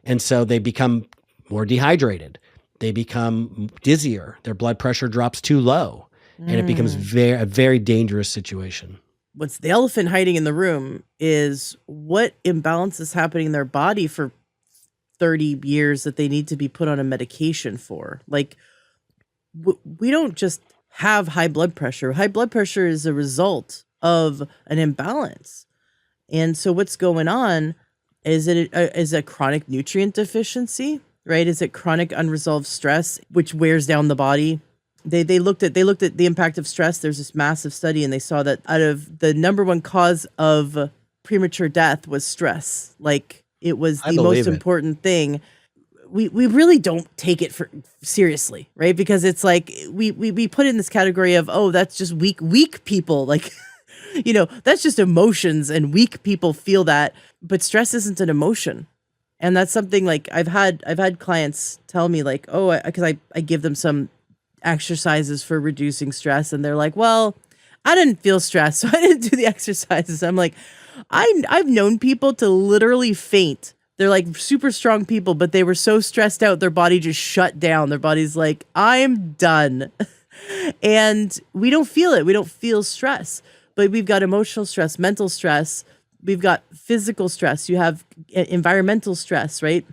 And so they become more dehydrated. They become dizzier. Their blood pressure drops too low, and it becomes a very dangerous situation. What's the elephant hiding in the room is what imbalance is happening in their body for 30 years that they need to be put on a medication for. Like, we don't just have high blood pressure. High blood pressure is a result of an imbalance. And so what's going on is is a chronic nutrient deficiency, right? Is it chronic unresolved stress, which wears down the body? They looked at the impact of stress. There's this massive study, and they saw that out of the number one cause of premature death was stress. Like, it was the most important thing. We really don't take it seriously, right? Because it's like we put it in this category of, oh, that's just weak people. Like, that's just emotions, and weak people feel that. But stress isn't an emotion. And that's something, like, I've had clients tell me, like, oh, because I give them some exercises for reducing stress, and they're like, well, I didn't feel stressed, so I didn't do the exercises. I'm like, I've known people to literally faint. They're like super strong people, but they were so stressed out, their body just shut down. Their body's like, I'm done. And we don't feel it. We don't feel stress, but we've got emotional stress, mental stress. We've got physical stress. You have environmental stress, right?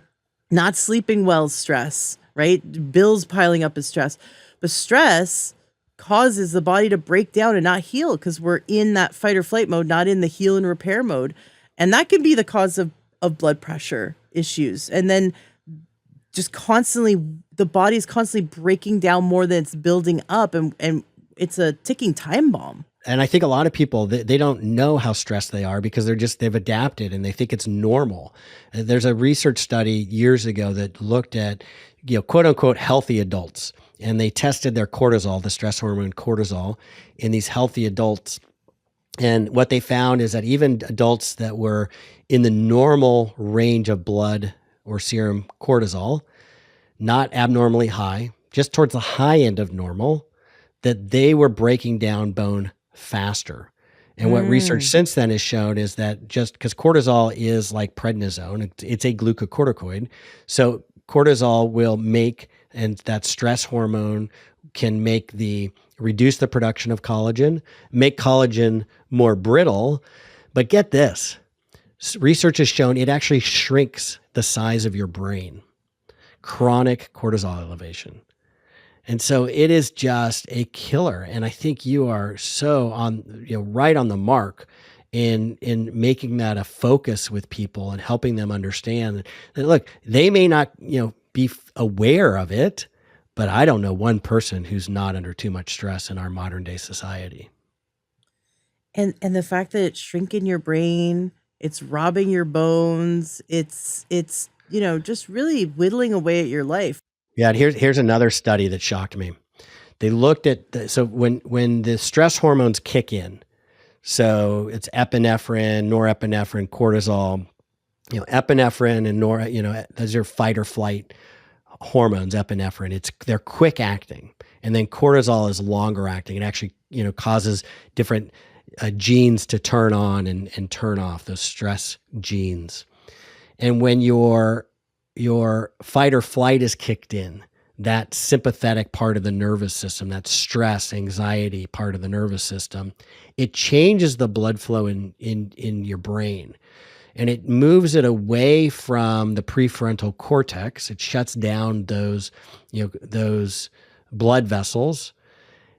Not sleeping well, stress, right? Bills piling up is stress. But stress causes the body to break down and not heal because we're in that fight or flight mode, not in the heal and repair mode. And that can be the cause of blood pressure issues. And then just constantly, the body is constantly breaking down more than it's building up. And it's a ticking time bomb. And I think a lot of people, they don't know how stressed they are because they've adapted and they think it's normal. There's a research study years ago that looked at, quote unquote, healthy adults. And they tested their cortisol, the stress hormone cortisol, in these healthy adults. And what they found is that even adults that were in the normal range of blood or serum cortisol, not abnormally high, just towards the high end of normal, that they were breaking down bone faster. And what research since then has shown is that just because cortisol is like prednisone, it's a glucocorticoid. So cortisol will make, and that stress hormone can reduce the production of collagen, make collagen more brittle. But get this, research has shown it actually shrinks the size of your brain. Chronic cortisol elevation. And so it is just a killer. And I think you are so right on the mark in making that a focus with people and helping them understand that, look, they may not, be aware of it, but I don't know one person who's not under too much stress in our modern day society. And the fact that it's shrinking your brain, it's robbing your bones, it's just really whittling away at your life. Yeah, and here's another study that shocked me. They looked at so when the stress hormones kick in, so it's epinephrine, norepinephrine, cortisol, epinephrine and those are fight or flight hormones. Epinephrine, they're quick acting, and then cortisol is longer acting. It actually causes different genes to turn on and turn off, those stress genes. And when your fight or flight is kicked in, that sympathetic part of the nervous system, that stress, anxiety part of the nervous system, it changes the blood flow in your brain. And it moves it away from the prefrontal cortex. It shuts down those blood vessels.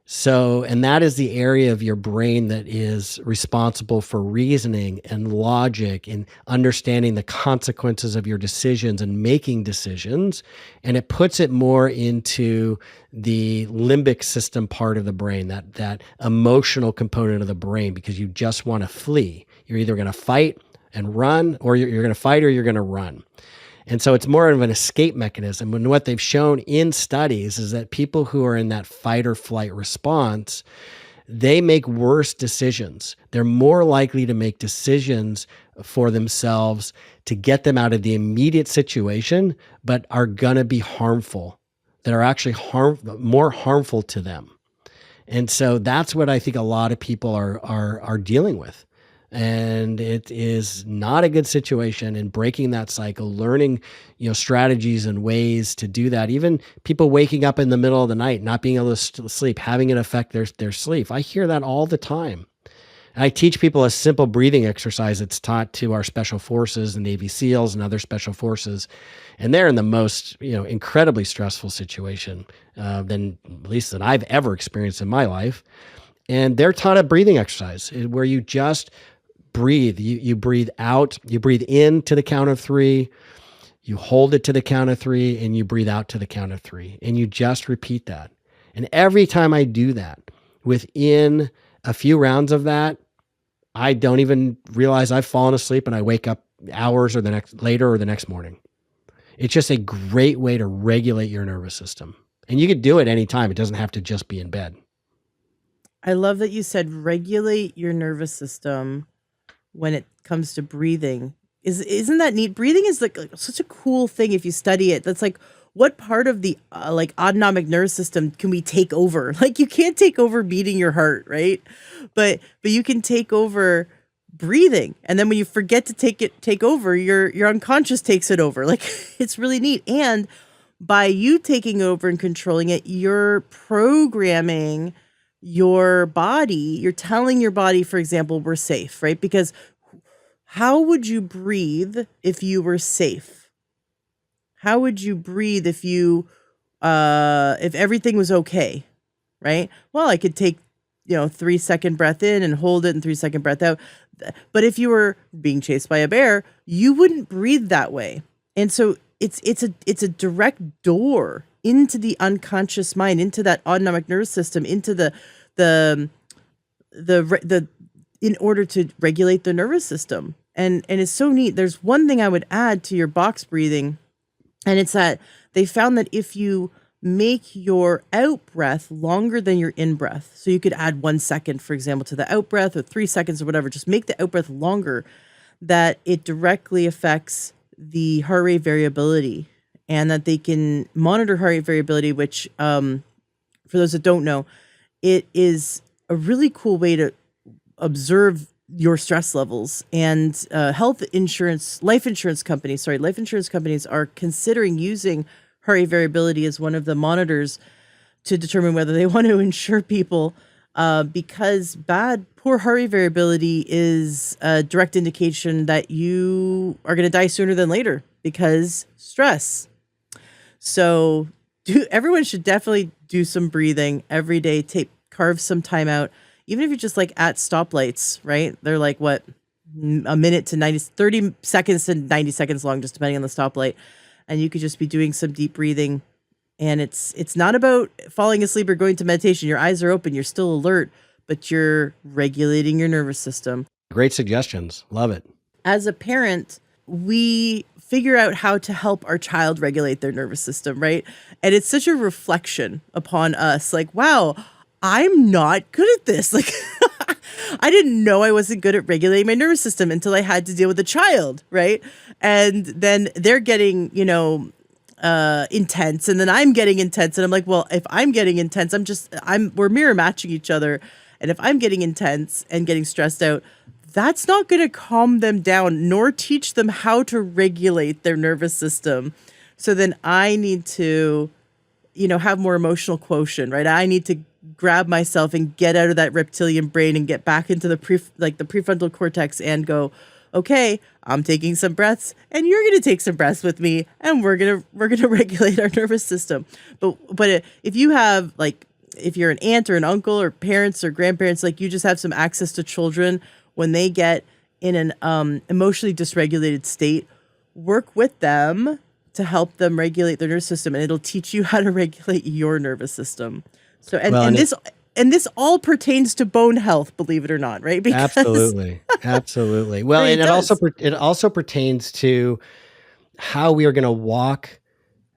So, and that is the area of your brain that is responsible for reasoning and logic and understanding the consequences of your decisions and making decisions. And it puts it more into the limbic system part of the brain, that emotional component of the brain, because you just want to flee. You're either going to fight and run, or you're going to fight or you're going to run. And so it's more of an escape mechanism. And what they've shown in studies is that people who are in that fight or flight response, they make worse decisions. They're more likely to make decisions for themselves to get them out of the immediate situation, but are going to be harmful, that are actually more harmful to them. And so that's what I think a lot of people are dealing with. And it is not a good situation, and breaking that cycle, learning, strategies and ways to do that. Even people waking up in the middle of the night, not being able to sleep, having it affect their sleep. I hear that all the time. And I teach people a simple breathing exercise that's taught to our special forces and Navy SEALs and other special forces. And they're in the most, incredibly stressful situation than at least that I've ever experienced in my life. And they're taught a breathing exercise where you just breathe. You breathe out, you breathe in to the count of 3, you hold it to the count of 3, and you breathe out to the count of 3. And you just repeat that. And every time I do that, within a few rounds of that, I don't even realize I've fallen asleep, and I wake up hours or the next morning. It's just a great way to regulate your nervous system. And you could do it anytime. It doesn't have to just be in bed. I love that you said regulate your nervous system when it comes to breathing. Isn't that neat? Breathing is like such a cool thing if you study it. That's like, what part of the autonomic nervous system can we take over? Like, you can't take over beating your heart, right? But you can take over breathing. And then when you forget to take over, your unconscious takes it over. Like, it's really neat. And by you taking over and controlling it, you're programming your body. You're telling your body, for example, we're safe, right? Because how would you breathe if you were safe? How would you breathe if everything was okay? right? Well, I could take, 3-second breath in and hold it and 3-second breath out. But if you were being chased by a bear, you wouldn't breathe that way. And so it's a direct door into the unconscious mind, into that autonomic nervous system, into the the in order to regulate the nervous system. And it's so neat. There's one thing I would add to your box breathing, and it's that they found that if you make your out breath longer than your in breath, so you could add 1 second, for example, to the out breath, or 3 seconds or whatever, just make the out breath longer, that it directly affects the heart rate variability, and that they can monitor heart rate variability, which, for those that don't know, it is a really cool way to observe your stress levels. And life insurance companies are considering using heart rate variability as one of the monitors to determine whether they want to insure people, because poor heart rate variability is a direct indication that you are going to die sooner than later because stress. So everyone should definitely do some breathing every day. Carve some time out, even if you're just like at stoplights, right? They're like what, a minute to 30 seconds to 90 seconds long, just depending on the stoplight. And you could just be doing some deep breathing. And it's not about falling asleep or going to meditation. Your eyes are open, you're still alert, but you're regulating your nervous system. Great suggestions. Love it. As a parent, we figure out how to help our child regulate their nervous system, right? And it's such a reflection upon us. Like, wow, I'm not good at this. Like, I didn't know I wasn't good at regulating my nervous system until I had to deal with a child, right? And then they're getting, intense, and then I'm getting intense, and I'm like, well, if I'm getting intense, we're mirror matching each other. And if I'm getting intense and getting stressed out, that's not going to calm them down nor teach them how to regulate their nervous system. So then I need to, have more emotional quotient, right? I need to grab myself and get out of that reptilian brain and get back into the prefrontal cortex and go, okay, I'm taking some breaths and you're going to take some breaths with me, and we're going to regulate our nervous system. But if you have, like, if you're an aunt or an uncle or parents or grandparents, like, you just have some access to children when they get in an emotionally dysregulated state, work with them to help them regulate their nervous system, and it'll teach you how to regulate your nervous system. So, this all pertains to bone health, believe it or not, right? Because absolutely. Well, and it also pertains to how we are going to walk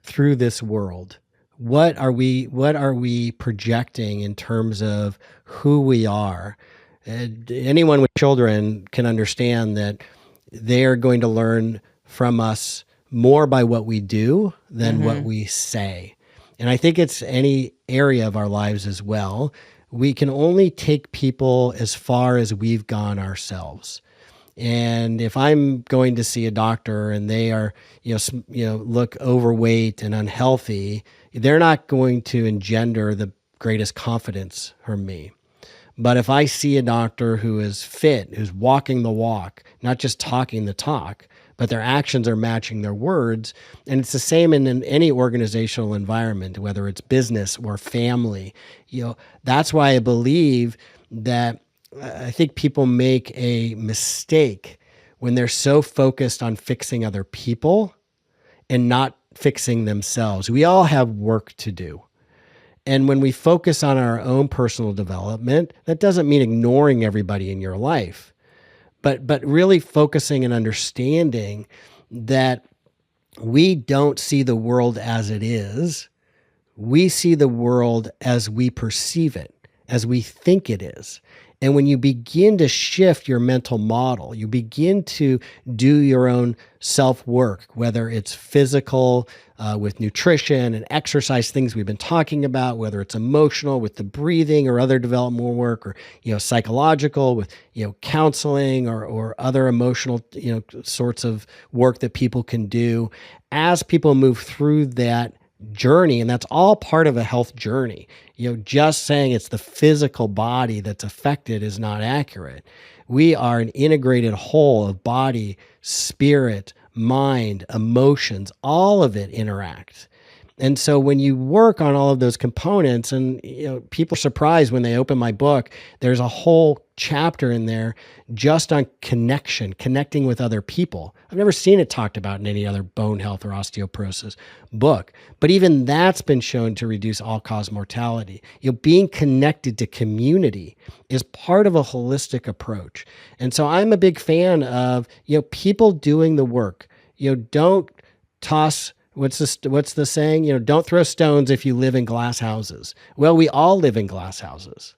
through this world. What are we projecting in terms of who we are? Anyone with children can understand that they are going to learn from us more by what we do than what we say. And I think it's any area of our lives as well. We can only take people as far as we've gone ourselves. And if I'm going to see a doctor and they are, look overweight and unhealthy, they're not going to engender the greatest confidence from me. But if I see a doctor who is fit, who's walking the walk, not just talking the talk, but their actions are matching their words. And it's the same in any organizational environment, whether it's business or family. That's why I believe that I think people make a mistake when they're so focused on fixing other people and not fixing themselves. We all have work to do. And when we focus on our own personal development, that doesn't mean ignoring everybody in your life. But really focusing and understanding that we don't see the world as it is. We see the world as we perceive it, as we think it is. And when you begin to shift your mental model, you begin to do your own self-work, whether it's physical with nutrition and exercise, things we've been talking about, whether it's emotional with the breathing or other developmental work, or psychological with counseling or other emotional sorts of work that people can do. As people move through that journey, and that's all part of a health journey. Just saying it's the physical body that's affected is not accurate. We are an integrated whole of body, spirit, mind, emotions, all of it interacts. And so when you work on all of those components, and people are surprised when they open my book, there's a whole chapter in there just on connecting with other people. I've never seen it talked about in any other bone health or osteoporosis book, but even that's been shown to reduce all-cause mortality. Being connected to community is part of a holistic approach. And so I'm a big fan of, people doing the work. Don't toss. What's the saying? Don't throw stones if you live in glass houses. Well, we all live in glass houses.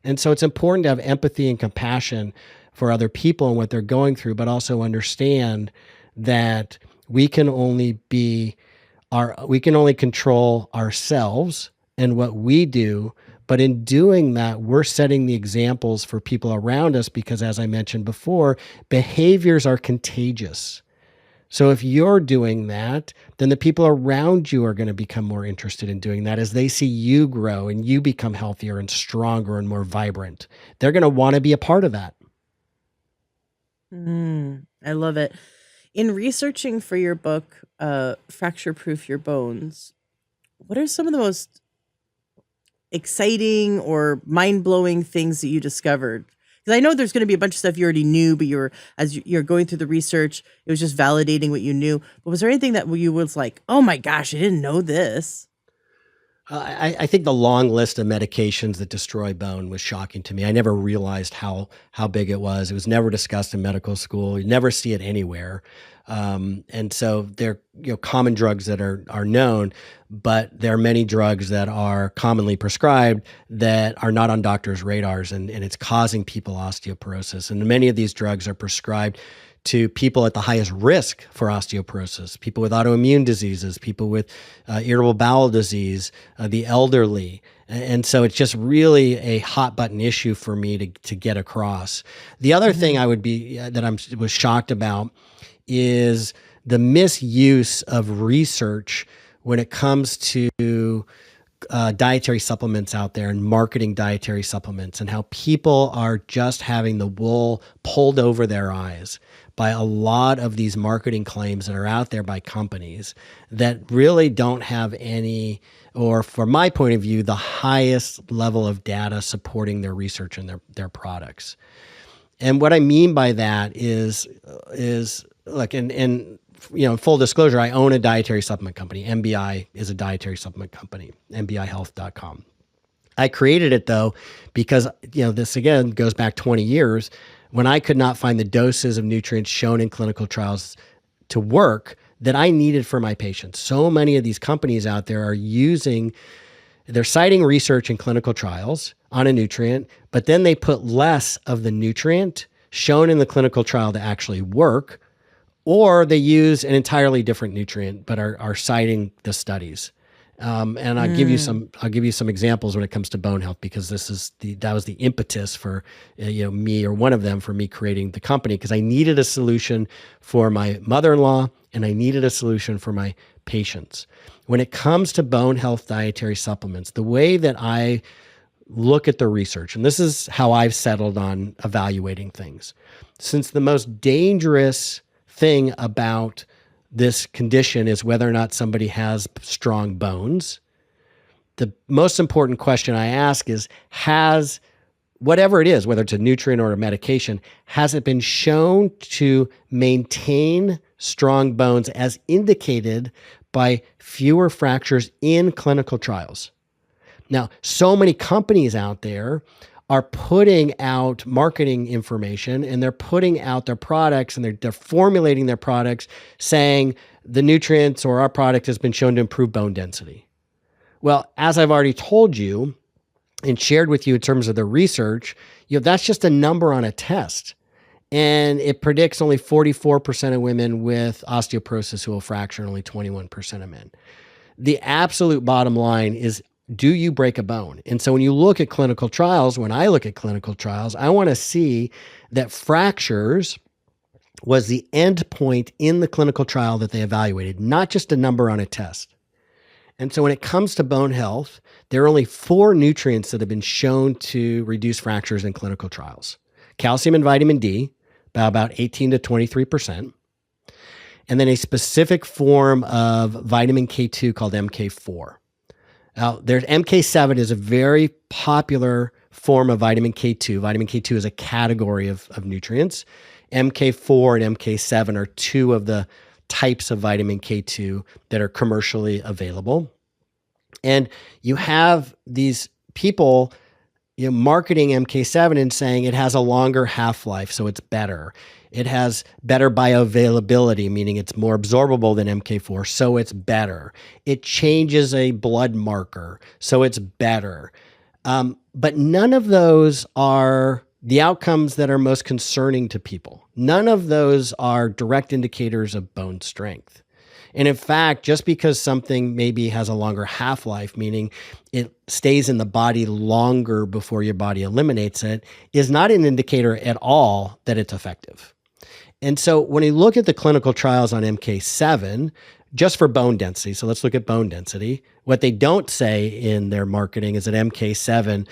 And so it's important to have empathy and compassion for other people and what they're going through, but also understand that we can only control ourselves and what we do. But in doing that, we're setting the examples for people around us because, as I mentioned before, behaviors are contagious. So if you're doing that, then the people around you are going to become more interested in doing that as they see you grow and you become healthier and stronger and more vibrant. They're going to want to be a part of that. I love it. In researching for your book, Fracture Proof Your Bones, what are some of the most exciting or mind-blowing things that you discovered? Because I know there's going to be a bunch of stuff you already knew, but as you're going through the research, it was just validating what you knew. But was there anything that you was like, oh my gosh, I didn't know this? I think the long list of medications that destroy bone was shocking to me. I never realized how big it was. It was never discussed in medical school. You never see it anywhere. And so they're common drugs that are known, but there are many drugs that are commonly prescribed that are not on doctors' radars, and it's causing people osteoporosis. And many of these drugs are prescribed to people at the highest risk for osteoporosis, people with autoimmune diseases, people with irritable bowel disease, the elderly. And so it's just really a hot button issue for me to get across. The other thing I was shocked about is the misuse of research when it comes to dietary supplements out there and marketing dietary supplements, and how people are just having the wool pulled over their eyes by a lot of these marketing claims that are out there by companies that really don't have any, or from my point of view, the highest level of data supporting their research and their products. And what I mean by that is look, and full disclosure, I own a dietary supplement company. MBI is a dietary supplement company, mbihealth.com. I created it though, because, this again goes back 20 years when I could not find the doses of nutrients shown in clinical trials to work that I needed for my patients. So many of these companies out there they're citing research in clinical trials on a nutrient, but then they put less of the nutrient shown in the clinical trial to actually work, or they use an entirely different nutrient, but are citing the studies. And I'll give you some examples when it comes to bone health, because that was the impetus for me, or one of them, for me creating the company, because I needed a solution for my mother-in-law and I needed a solution for my patients. When it comes to bone health dietary supplements, the way that I look at the research, and this is how I've settled on evaluating things, since the most dangerous thing about this condition is whether or not somebody has strong bones, the most important question I ask is, whatever it is, whether it's a nutrient or a medication, has it been shown to maintain strong bones as indicated by fewer fractures in clinical trials? Now, so many companies out there are putting out marketing information, and they're putting out their products, and they're formulating their products saying the nutrients or our product has been shown to improve bone density. Well, as I've already told you and shared with you in terms of the research, that's just a number on a test. And it predicts only 44% of women with osteoporosis who will fracture, and only 21% of men. The absolute bottom line is, do you break a bone? And so when you look at clinical trials, when I look at clinical trials, I want to see that fractures was the end point in the clinical trial that they evaluated, not just a number on a test. And so when it comes to bone health, there are only 4 nutrients that have been shown to reduce fractures in clinical trials: calcium and vitamin D, by about 18 to 23%. and then a specific form of vitamin K2 called MK4. Now, there's MK7 is a very popular form of vitamin K2. Vitamin K2 is a category of nutrients. MK4 and MK7 are two of the types of vitamin K2 that are commercially available. And you have these people marketing MK7 and saying it has a longer half-life, so it's better. It has better bioavailability, meaning it's more absorbable than MK4, so it's better. It changes a blood marker, so it's better. But none of those are the outcomes that are most concerning to people. None of those are direct indicators of bone strength. And in fact, just because something maybe has a longer half-life, meaning it stays in the body longer before your body eliminates it, is not an indicator at all that it's effective. And so when you look at the clinical trials on MK7, just for bone density, so let's look at bone density, what they don't say in their marketing is that MK7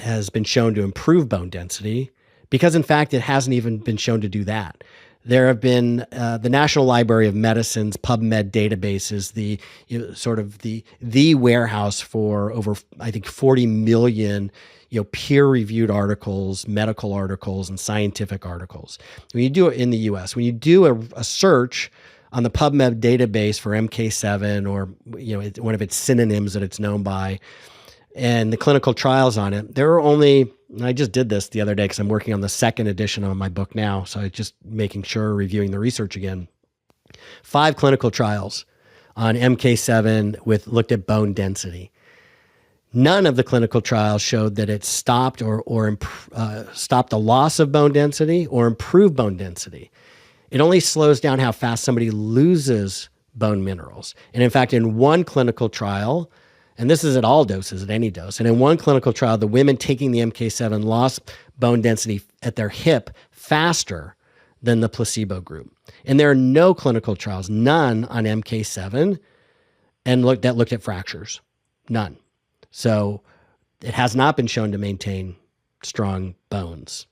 has been shown to improve bone density, because in fact, it hasn't even been shown to do that. There have been the National Library of Medicine's PubMed databases, the warehouse for over, I think, 40 million peer-reviewed articles, medical articles, and scientific articles. When you do it in the U.S., when you do a search on the PubMed database for MK7 or one of its synonyms that it's known by, and the clinical trials on it, there are only, I just did this the other day because I'm working on the second edition of my book now, so I just making sure, reviewing the research again. 5 clinical trials on MK7 looked at bone density. None of the clinical trials showed that it stopped or stopped the loss of bone density or improved bone density. It only slows down how fast somebody loses bone minerals. And in fact, in one clinical trial, and this is at all doses, at any dose. And in one clinical trial, the women taking the MK7 lost bone density at their hip faster than the placebo group. And there are no clinical trials, none on MK7, that looked at fractures. None. So it has not been shown to maintain strong bones.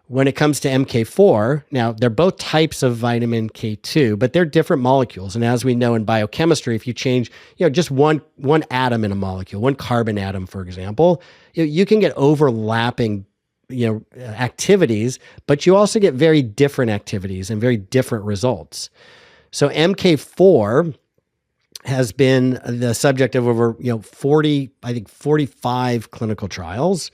When it comes to MK4, now they're both types of vitamin K2, but they're different molecules. And as we know in biochemistry, if you change, just one atom in a molecule, one carbon atom, for example, you can get overlapping, activities, but you also get very different activities and very different results. So MK4 has been the subject of over 45 clinical trials.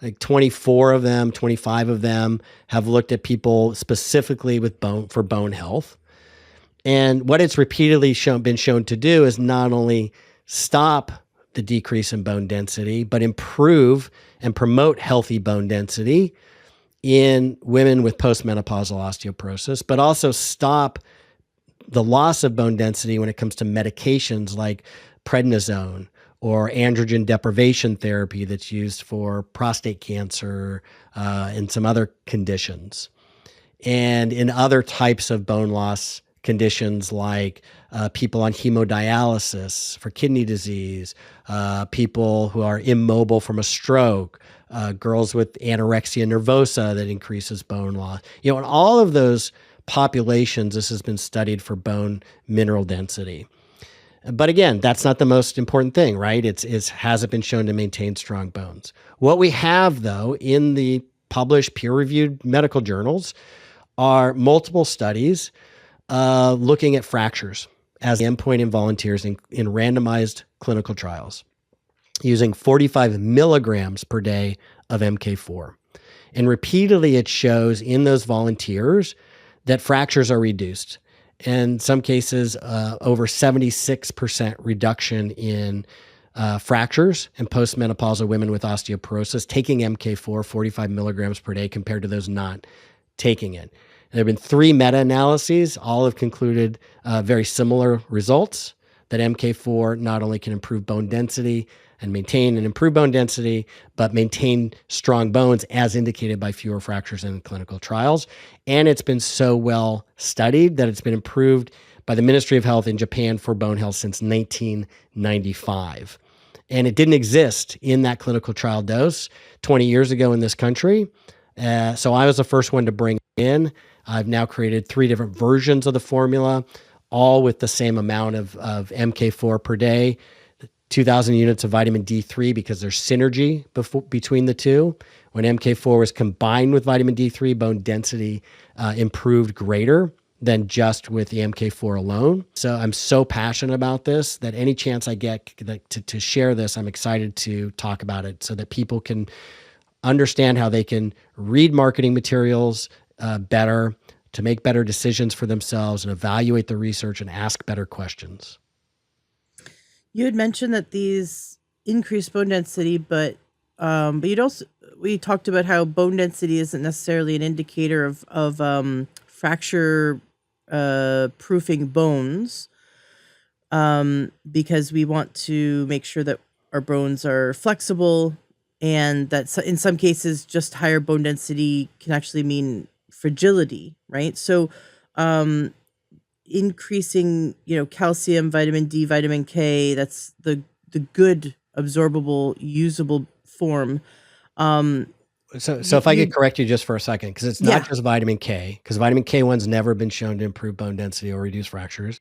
Like 24 of them, 25 of them have looked at people specifically with bone health. And what it's repeatedly been shown to do is not only stop the decrease in bone density, but improve and promote healthy bone density in women with postmenopausal osteoporosis, but also stop the loss of bone density when it comes to medications like prednisone or androgen deprivation therapy that's used for prostate cancer and some other conditions. And in other types of bone loss conditions like people on hemodialysis for kidney disease, people who are immobile from a stroke, girls with anorexia nervosa that increases bone loss. In all of those populations, this has been studied for bone mineral density. But again, that's not the most important thing, right? Has it been shown to maintain strong bones? What we have, though, in the published peer-reviewed medical journals are multiple studies looking at fractures as the endpoint in volunteers in randomized clinical trials using 45 milligrams per day of MK4. And repeatedly it shows in those volunteers that fractures are reduced. In some cases, over 76% reduction in fractures in postmenopausal women with osteoporosis taking MK4 45 milligrams per day compared to those not taking it. There have been 3 meta-analyses. All have concluded very similar results, that MK4 not only can improve bone density and maintain and improve bone density, but maintain strong bones as indicated by fewer fractures in clinical trials. And it's been so well studied that it's been approved by the Ministry of Health in Japan for bone health since 1995. And it didn't exist in that clinical trial dose 20 years ago in this country. So I was the first one to bring it in. I've now created 3 different versions of the formula, all with the same amount of MK4 per day, 2,000 units of vitamin D3 because there's synergy between the two. When MK4 was combined with vitamin D3, bone density improved greater than just with the MK4 alone. So I'm so passionate about this that any chance I get to share this, I'm excited to talk about it so that people can understand how they can read marketing materials better, to make better decisions for themselves and evaluate the research and ask better questions. You had mentioned that these increase bone density, but we talked about how bone density isn't necessarily an indicator of fracture proofing bones, because we want to make sure that our bones are flexible, and that in some cases, just higher bone density can actually mean fragility, right? So, increasing, calcium, vitamin D, vitamin K, that's the good absorbable, usable form. Um, So you, if I could you correct you just for a second, because it's not yeah. just vitamin K, because vitamin K1's never been shown to improve bone density or reduce fractures.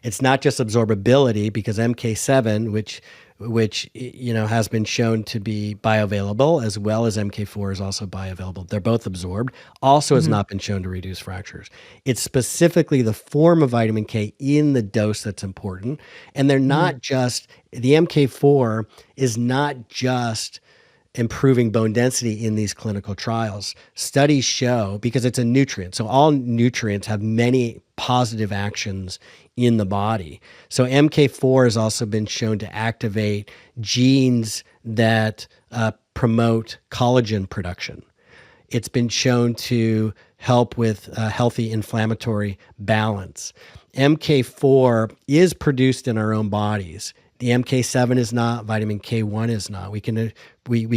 It's not just absorbability, because MK7, which has been shown to be bioavailable, as well as MK4 is also bioavailable. They're both absorbed. Also has Mhm. not been shown to reduce fractures. It's specifically the form of vitamin K in the dose that's important. And they're Mhm. not just, the MK4 is not just improving bone density in these clinical trials. Studies show, because it's a nutrient, so all nutrients have many positive actions in the body. So MK4 has also been shown to activate genes that promote collagen production. It's been shown to help with healthy inflammatory balance. MK4 is produced in our own bodies. The MK7 is not, vitamin K1 is not. We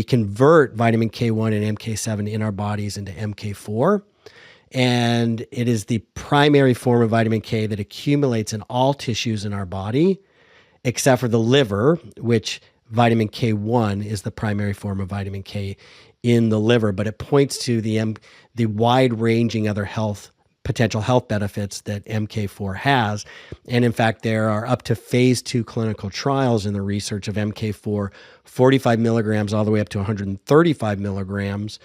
convert vitamin K1 and MK7 in our bodies into MK4, and it is the primary form of vitamin K that accumulates in all tissues in our body, except for the liver, which vitamin K1 is the primary form of vitamin K in the liver, but it points to the wide-ranging other potential health benefits that MK4 has. And in fact, there are up to phase 2 clinical trials in the research of MK4, 45 milligrams all the way up to 135 milligrams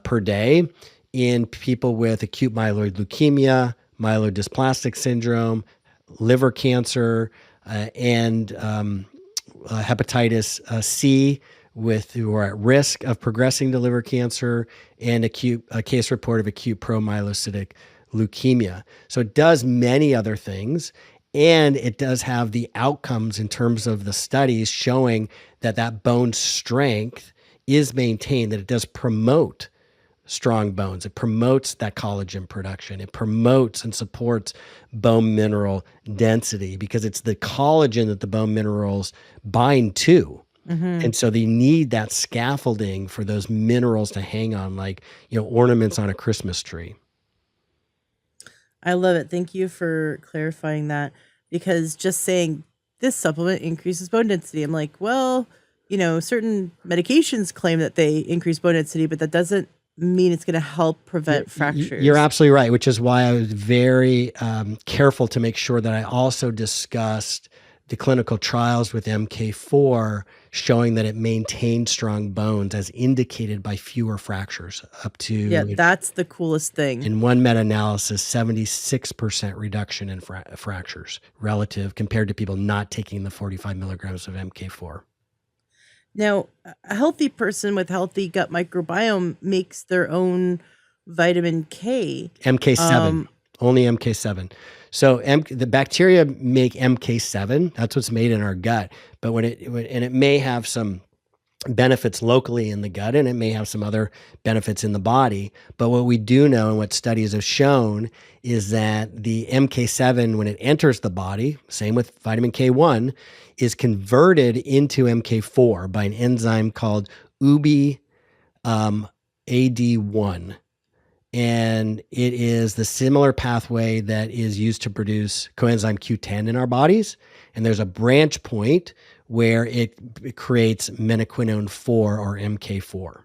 per day in people with acute myeloid leukemia, myelodysplastic syndrome, liver cancer, and hepatitis C, who are at risk of progressing to liver cancer, and a case report of acute promyelocytic leukemia. So it does many other things, and it does have the outcomes in terms of the studies showing that bone strength is maintained, that it does promote strong bones. It promotes that collagen production. It promotes and supports bone mineral density, because it's the collagen that the bone minerals bind to. Mhm. And so they need that scaffolding for those minerals to hang on, like, ornaments on a Christmas tree. I love it. Thank you for clarifying that, because just saying this supplement increases bone density, I'm like, well, certain medications claim that they increase bone density, but that doesn't mean it's going to help prevent You're fractures. absolutely right, which is why I was very careful to make sure that I also discussed the clinical trials with MK4 showing that it maintained strong bones as indicated by fewer fractures, up Yeah, to, that's the coolest thing. in one meta-analysis, 76% reduction in fractures relative compared to people not taking the 45 milligrams of MK4. Now, a healthy person with healthy gut microbiome makes their own vitamin K. MK7, Um, only MK7. So the bacteria make MK7. That's what's made in our gut. But and it may have some benefits locally in the gut, and it may have some other benefits in the body. But what we do know, and what studies have shown, is that the MK7, when it enters the body, same with vitamin K1, is converted into MK4 by an enzyme called UBI AD1. And it is the similar pathway that is used to produce coenzyme Q10 in our bodies. And there's a branch point where it creates menaquinone 4, or MK4.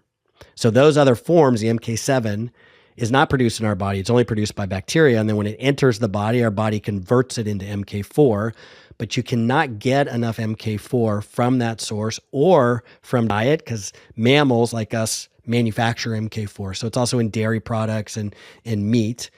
So those other forms, the MK7 is not produced in our body. It's only produced by bacteria. And then when it enters the body, our body converts it into MK4. But you cannot get enough MK4 from that source or from diet, because mammals like us manufacture MK4. So it's also in dairy products and meat.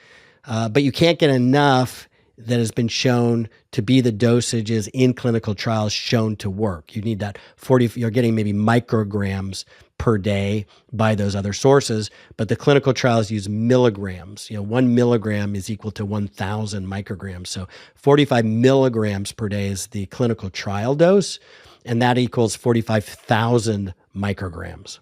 But you can't get enough that has been shown to be the dosages in clinical trials shown to work. You need that 40, you're getting maybe micrograms per day by those other sources, but the clinical trials use milligrams. 1 milligram is equal to 1,000 micrograms. So 45 milligrams per day is the clinical trial dose, and that equals 45,000 micrograms.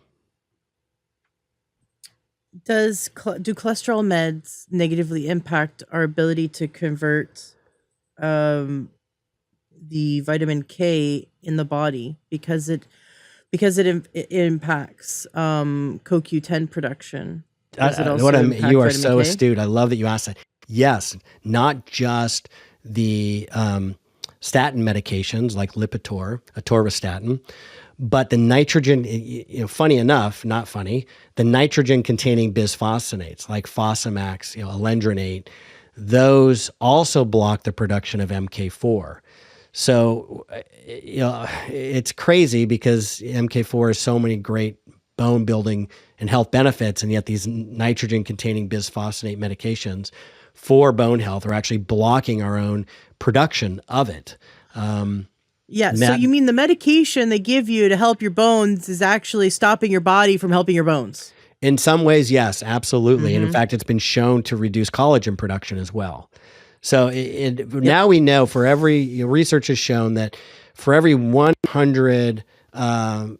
Do cholesterol meds negatively impact our ability to convert the vitamin K in the body because it impacts CoQ10 production? Does it also impact you are vitamin so K? astute. I love that you asked that. Yes, not just the statin medications like Lipitor, atorvastatin, but the nitrogen, funny enough, not funny, the nitrogen-containing bisphosphonates like Fosamax, alendronate, those also block the production of MK4. So, it's crazy because MK4 has so many great bone building and health benefits, and yet these nitrogen-containing bisphosphonate medications for bone health are actually blocking our own production of it. Yeah, so you mean the medication they give you to help your bones is actually stopping your body from helping your bones? In some ways, yes, absolutely. And in fact, it's been shown to reduce collagen production as well. So now we know research has shown that for every 100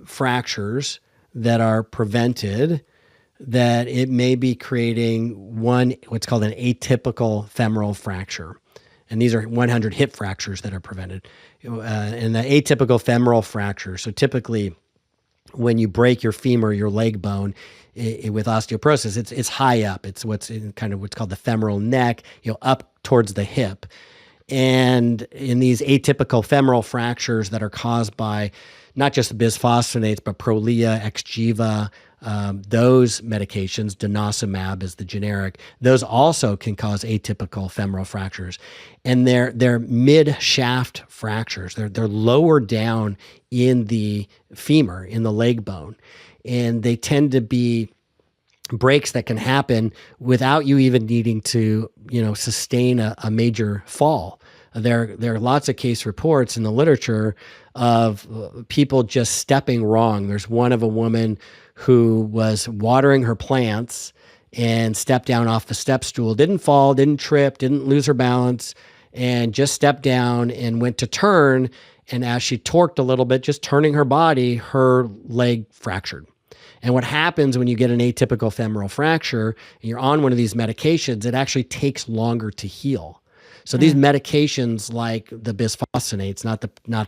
fractures that are prevented, that it may be creating what's called an atypical femoral fracture. And these are 100 hip fractures that are prevented. And the atypical femoral fracture, so typically when you break your femur, your leg bone, with osteoporosis, it's high up. It's what's called the femoral neck, up towards the hip. And in these atypical femoral fractures that are caused by not just the bisphosphonates, but Prolia, Xgeva, those medications, denosumab is the generic, those also can cause atypical femoral fractures. And they're mid-shaft fractures. They're lower down in the femur, in the leg bone. And they tend to be breaks that can happen without you even needing to, sustain a major fall. There are lots of case reports in the literature of people just stepping wrong. There's one of a woman who was watering her plants and stepped down off the step stool, didn't fall, didn't trip, didn't lose her balance, and just stepped down and went to turn. And as she torqued a little bit, just turning her body, her leg fractured. And what happens when you get an atypical femoral fracture and you're on one of these medications, it actually takes longer to heal. So these medications like the bisphosphonates, not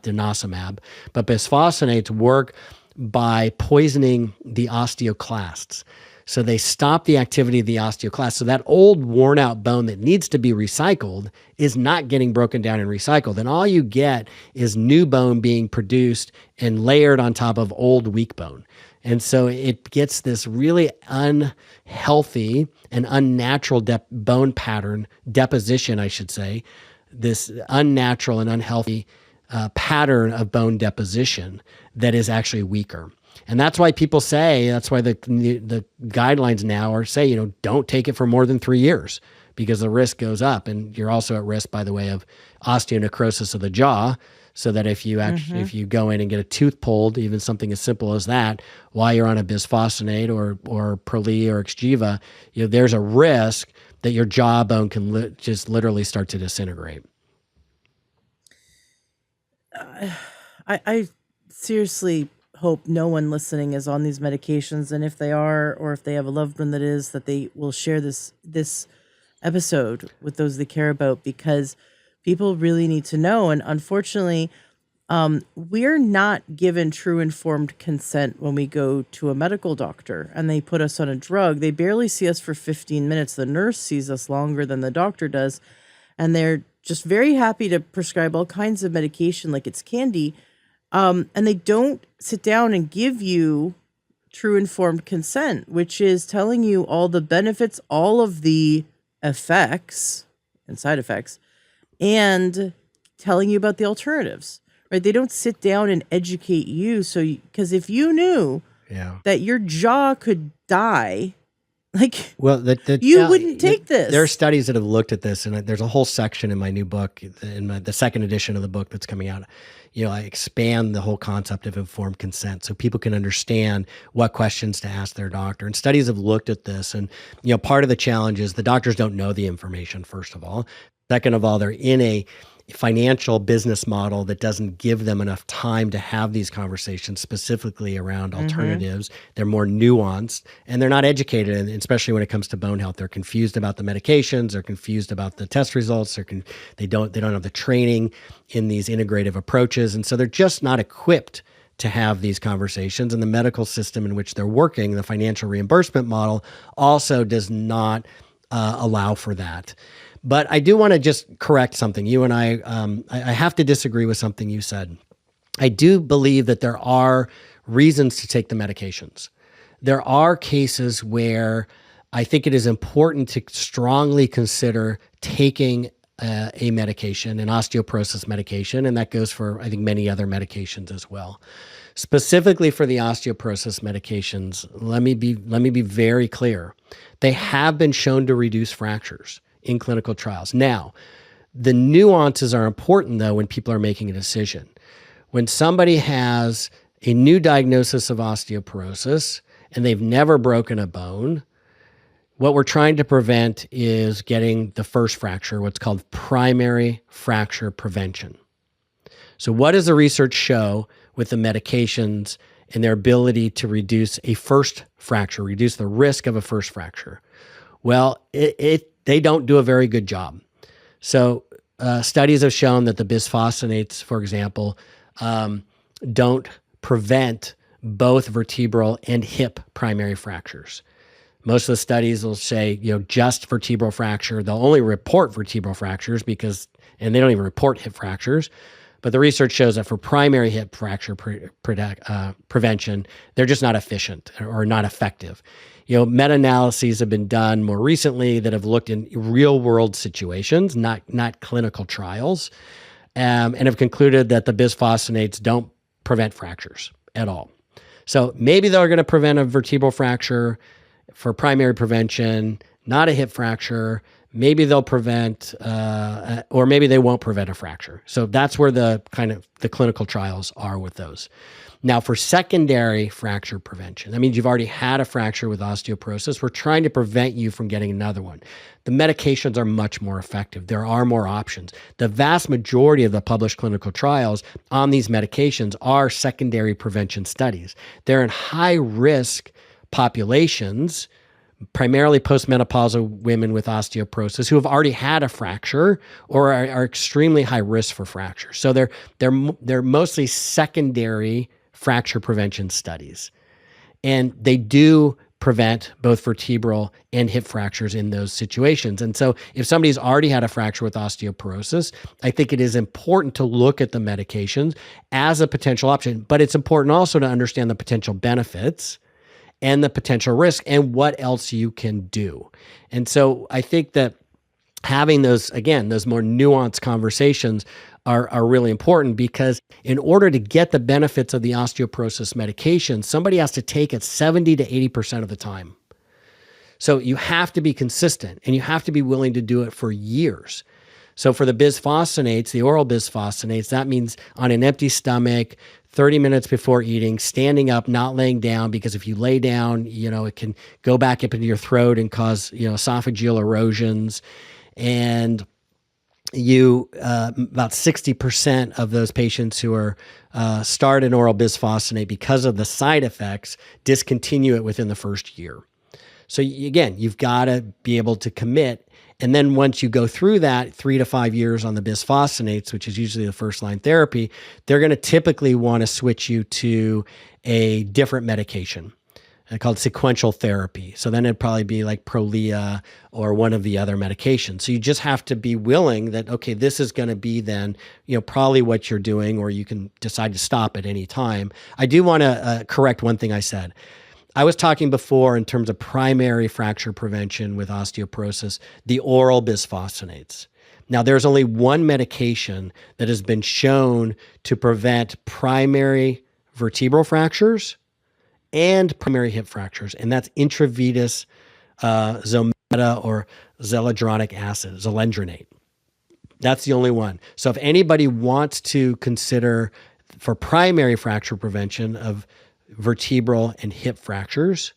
denosumab, but bisphosphonates work by poisoning the osteoclasts. So they stop the activity of the osteoclast. So that old worn out bone that needs to be recycled is not getting broken down and recycled. And all you get is new bone being produced and layered on top of old weak bone. And so it gets this really unhealthy and unnatural bone pattern, deposition, I should say, this unnatural and unhealthy pattern of bone deposition that is actually weaker. And that's why people say, that's why the guidelines now are say, don't take it for more than 3 years because the risk goes up. And you're also at risk, by the way, of osteonecrosis of the jaw. So that if you if you go in and get a tooth pulled, even something as simple as that, while you're on a bisphosphonate or Prolia or Xgeva, there's a risk that your jawbone can just literally start to disintegrate. I seriously hope no one listening is on these medications, and if they are, or if they have a loved one that is, that they will share this episode with those they care about, because people really need to know. And unfortunately, we're not given true informed consent when we go to a medical doctor and they put us on a drug. They barely see us for 15 minutes. The nurse sees us longer than the doctor does. And they're just very happy to prescribe all kinds of medication like it's candy. And they don't sit down and give you true informed consent, which is telling you all the benefits, all of the effects and side effects, and telling you about the alternatives, right? They don't sit down and educate you. So, because if you knew Yeah. that your jaw could die, like, Well, you wouldn't take this. There are studies that have looked at this, and there's a whole section in my new book, the second edition of the book that's coming out. I expand the whole concept of informed consent so people can understand what questions to ask their doctor. And studies have looked at this, and part of the challenge is the doctors don't know the information, first of all. Second of all, they're in a financial business model that doesn't give them enough time to have these conversations specifically around alternatives. They're more nuanced, and they're not educated, and especially when it comes to bone health. They're confused about the medications. They're confused about the test results. They don't have the training in these integrative approaches, and so they're just not equipped to have these conversations. And the medical system in which they're working, the financial reimbursement model, also does not allow for that. But I do want to just correct something. You and I have to disagree with something you said. I do believe that there are reasons to take the medications. There are cases where I think it is important to strongly consider taking a medication, an osteoporosis medication, and that goes for, I think, many other medications as well. Specifically for the osteoporosis medications, let me be very clear. They have been shown to reduce fractures in clinical trials. Now, the nuances are important, though, when people are making a decision. When somebody has a new diagnosis of osteoporosis and they've never broken a bone, what we're trying to prevent is getting the first fracture, what's called primary fracture prevention. So what does the research show with the medications and their ability to reduce a first fracture, reduce the risk of a first fracture? Well, they don't do a very good job. So studies have shown that the bisphosphonates, for example, don't prevent both vertebral and hip primary fractures. Most of the studies will say, just vertebral fracture. They'll only report vertebral fractures and they don't even report hip fractures. But the research shows that for primary hip fracture prevention, they're just not efficient or not effective. Meta-analyses have been done more recently that have looked in real-world situations, not clinical trials, and have concluded that the bisphosphonates don't prevent fractures at all. So maybe they're going to prevent a vertebral fracture for primary prevention, not a hip fracture. Maybe they'll prevent, or maybe they won't prevent a fracture. So that's where the clinical trials are with those. Now, for secondary fracture prevention, that means you've already had a fracture with osteoporosis. We're trying to prevent you from getting another one. The medications are much more effective. There are more options. The vast majority of the published clinical trials on these medications are secondary prevention studies. They're in high-risk populations, primarily postmenopausal women with osteoporosis who have already had a fracture or are extremely high risk for fracture. So they're mostly secondary fracture prevention studies, and they do prevent both vertebral and hip fractures in those situations. And so if somebody's already had a fracture with osteoporosis, I think it is important to look at the medications as a potential option, but it's important also to understand the potential benefits and the potential risk and what else you can do. And so I think that having those more nuanced conversations are really important, because in order to get the benefits of the osteoporosis medication, somebody has to take it 70 to 80% of the time. So you have to be consistent, and you have to be willing to do it for years. So for the bisphosphonates, the oral bisphosphonates, that means on an empty stomach, 30 minutes before eating, standing up, not laying down, because if you lay down, it can go back up into your throat and cause, esophageal erosions. And about 60% of those patients who are start an oral bisphosphonate because of the side effects discontinue it within the first year. So again, you've got to be able to commit. And then once you go through that 3 to 5 years on the bisphosphonates, which is usually the first line therapy, they're going to typically want to switch you to a different medication called sequential therapy. So then it'd probably be like Prolia or one of the other medications. So you just have to be willing that, okay, this is going to be then, probably what you're doing, or you can decide to stop at any time. I do want to correct one thing I said. I was talking before in terms of primary fracture prevention with osteoporosis, the oral bisphosphonates. Now, there's only one medication that has been shown to prevent primary vertebral fractures and primary hip fractures, and that's intravenous Zometa or zoledronic acid, zoledronate. That's the only one. So if anybody wants to consider for primary fracture prevention of vertebral and hip fractures,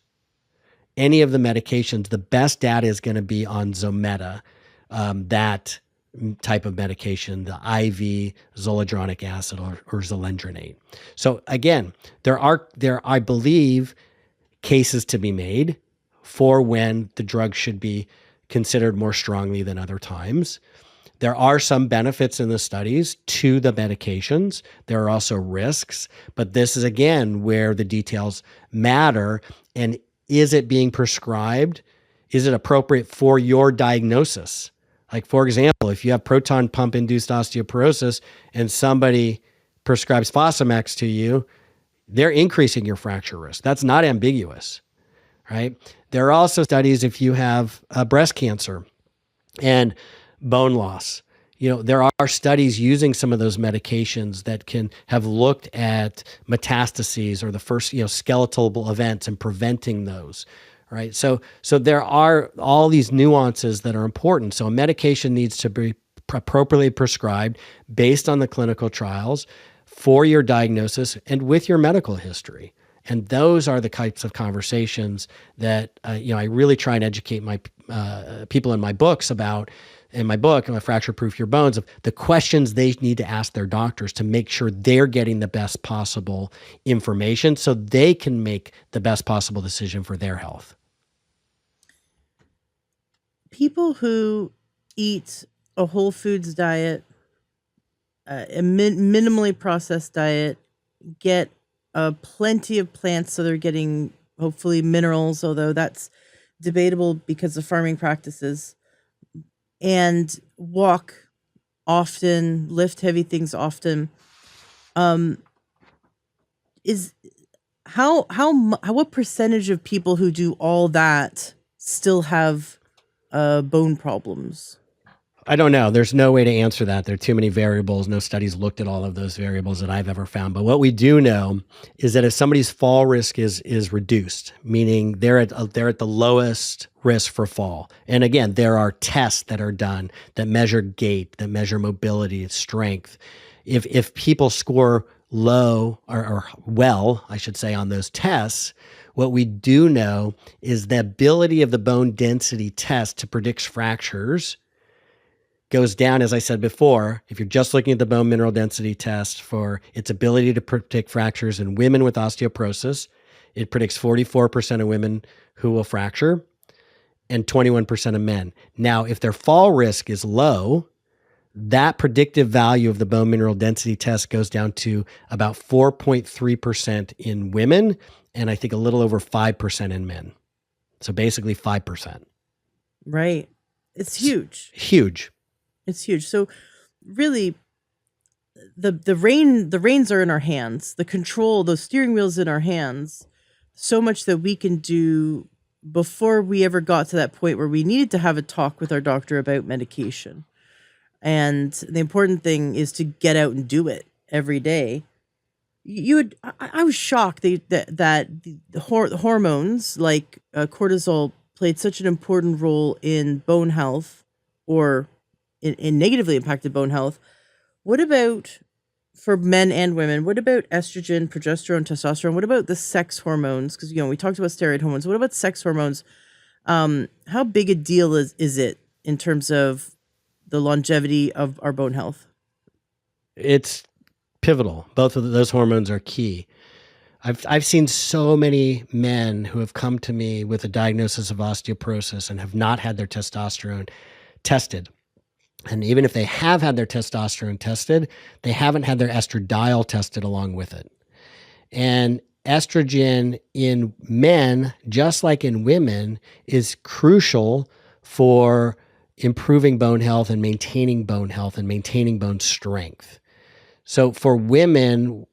any of the medications, the best data is going to be on Zometa, that type of medication, the IV zoledronic acid or zoledronate. So again, there are, I believe, cases to be made for when the drug should be considered more strongly than other times. There are some benefits in the studies to the medications. There are also risks, but this is again where the details matter. And is it being prescribed? Is it appropriate for your diagnosis? Like, for example, if you have proton pump induced osteoporosis and somebody prescribes Fosamax to you, they're increasing your fracture risk. That's not ambiguous, right? There are also studies if you have breast cancer and bone loss. There are studies using some of those medications that can have looked at metastases or the first, skeletal events and preventing those, right? So there are all these nuances that are important. So a medication needs to be appropriately prescribed based on the clinical trials for your diagnosis and with your medical history. And those are the types of conversations that, I really try and educate my people in my books about. In my book, Fracture Proof Your Bones, of the questions they need to ask their doctors to make sure they're getting the best possible information so they can make the best possible decision for their health. People who eat a whole foods diet, a minimally processed diet, get plenty of plants, so they're getting hopefully minerals, although that's debatable because of farming practices, and walk often, lift heavy things often. Is what percentage of people who do all that still have bone problems? I don't know. There's no way to answer that. There are too many variables. No studies looked at all of those variables that I've ever found. But what we do know is that if somebody's fall risk is reduced, meaning they're at the lowest risk for fall. And again, there are tests that are done that measure gait, that measure mobility, strength. If people score low or well, I should say, on those tests, what we do know is the ability of the bone density test to predict fractures goes down, as I said before. If you're just looking at the bone mineral density test for its ability to predict fractures in women with osteoporosis, it predicts 44% of women who will fracture and 21% of men. Now, if their fall risk is low, that predictive value of the bone mineral density test goes down to about 4.3% in women and I think a little over 5% in men. So basically 5%. Right. It's huge. Huge. It's huge. So really the reins are in our hands. The control, the steering wheel's in our hands. So much that we can do before we ever got to that point where we needed to have a talk with our doctor about medication. And the important thing is to get out and do it every day. I was shocked that the hormones like cortisol played such an important role in bone health or in negatively impacted bone health. What about for men and women? What about estrogen, progesterone, testosterone? What about the sex hormones? Because we talked about steroid hormones. What about sex hormones? How big a deal is it in terms of the longevity of our bone health? It's pivotal. Both of those hormones are key. I've seen so many men who have come to me with a diagnosis of osteoporosis and have not had their testosterone tested. And even if they have had their testosterone tested, they haven't had their estradiol tested along with it. And estrogen in men, just like in women, is crucial for improving bone health and maintaining bone health and maintaining bone strength. So for women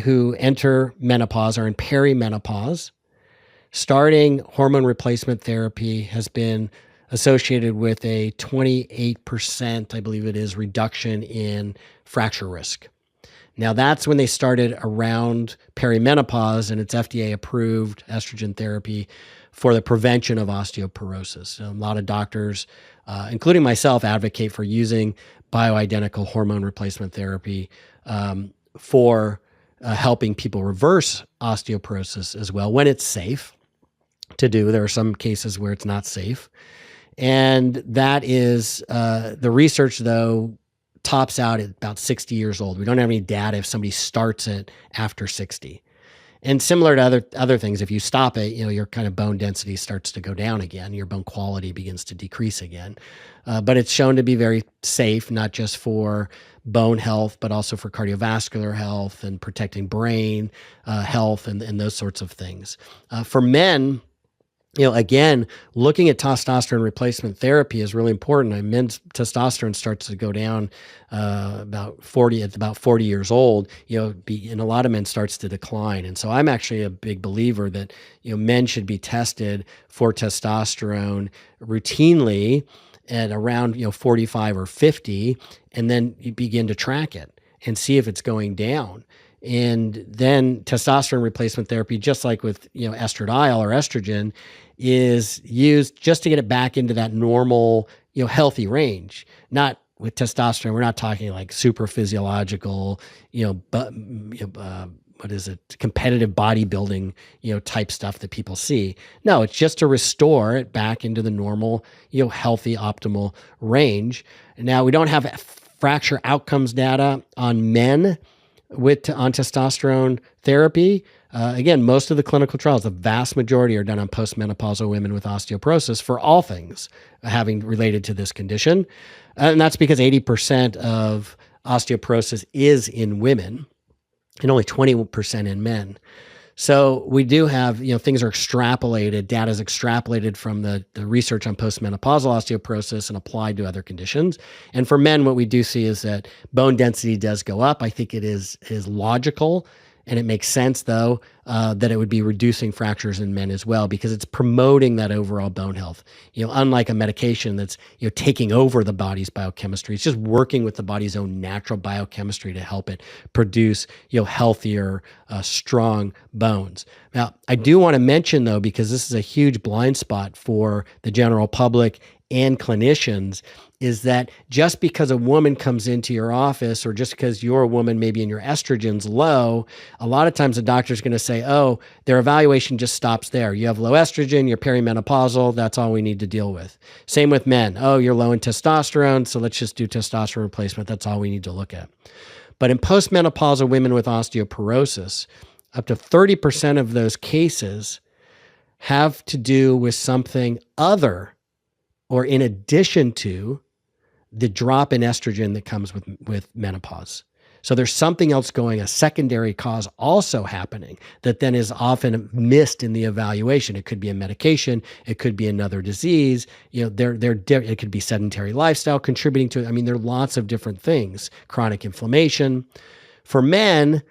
who enter menopause or in perimenopause, starting hormone replacement therapy has been associated with a 28%, I believe it is, reduction in fracture risk. Now, that's when they started around perimenopause, and it's FDA approved estrogen therapy for the prevention of osteoporosis. So a lot of doctors, including myself, advocate for using bioidentical hormone replacement therapy for helping people reverse osteoporosis as well when it's safe to do. There are some cases where it's not safe. And that is the research, though, tops out at about 60 years old. We don't have any data if somebody starts it after 60. And similar to other things, if you stop it, your kind of bone density starts to go down again. Your bone quality begins to decrease again. But it's shown to be very safe, not just for bone health, but also for cardiovascular health and protecting brain health and those sorts of things. For men, again, looking at testosterone replacement therapy is really important. Men's testosterone starts to go down about 40 years old, and a lot of men starts to decline. And so I'm actually a big believer that, men should be tested for testosterone routinely at around, 45 or 50, and then you begin to track it and see if it's going down. And then testosterone replacement therapy, just like with estradiol or estrogen, is used just to get it back into that normal, healthy range. Not with testosterone, we're not talking like super physiological, what is it, competitive bodybuilding, type stuff that people see. No, it's just to restore it back into the normal, healthy, optimal range. Now, we don't have fracture outcomes data on men on testosterone therapy. Again, most of the clinical trials, the vast majority are done on postmenopausal women with osteoporosis for all things having related to this condition. And that's because 80% of osteoporosis is in women and only 20% in men. So we do have, things are extrapolated, data is extrapolated from the research on postmenopausal osteoporosis and applied to other conditions. And for men, what we do see is that bone density does go up. I think it is logical, and it makes sense, though, that it would be reducing fractures in men as well, because it's promoting that overall bone health. Unlike a medication that's taking over the body's biochemistry, it's just working with the body's own natural biochemistry to help it produce healthier, strong bones. Now, I do want to mention, though, because this is a huge blind spot for the general public and clinicians, is that just because a woman comes into your office, or just because you're a woman, maybe and your estrogen's low, a lot of times the doctor's going to say, oh, their evaluation just stops there. You have low estrogen, you're perimenopausal, that's all we need to deal with. Same with men. Oh, you're low in testosterone, so let's just do testosterone replacement. That's all we need to look at. But in postmenopausal women with osteoporosis, up to 30% of those cases have to do with something other or in addition to the drop in estrogen that comes with menopause. So there's something else a secondary cause also happening that then is often missed in the evaluation. It could be a medication. It could be another disease. It could be sedentary lifestyle contributing to it. I mean, there are lots of different things. Chronic inflammation. For men,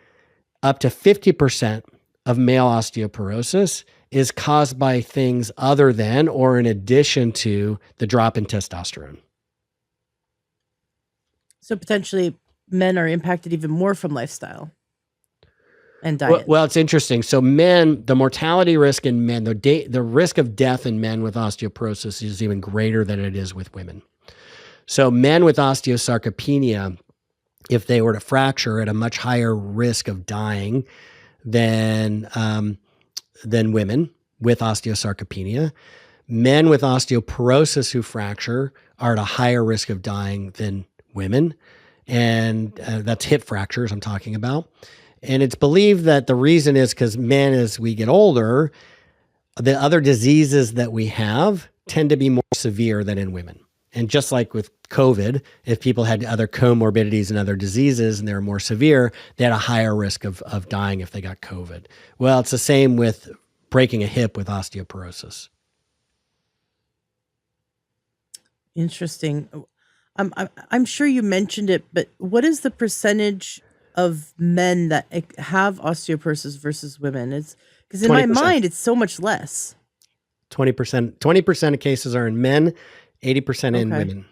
up to 50% of male osteoporosis is caused by things other than or in addition to the drop in testosterone. So potentially men are impacted even more from lifestyle and diet. Well, it's interesting. So men, the mortality risk in men, the risk of death in men with osteoporosis is even greater than it is with women. So men with osteosarcopenia, if they were to fracture, at a much higher risk of dying than women with osteosarcopenia. Men with osteoporosis who fracture are at a higher risk of dying than women. And that's hip fractures I'm talking about. And it's believed that the reason is because men, as we get older, the other diseases that we have tend to be more severe than in women. And just like with COVID, if people had other comorbidities and other diseases and they were more severe, they had a higher risk of dying if they got COVID. Well, it's the same with breaking a hip with osteoporosis. Interesting. I'm sure you mentioned it, but what is the percentage of men that have osteoporosis versus women? Because in my 20%. mind, it's so much less. 20% of cases are in men, 80% in Okay. women.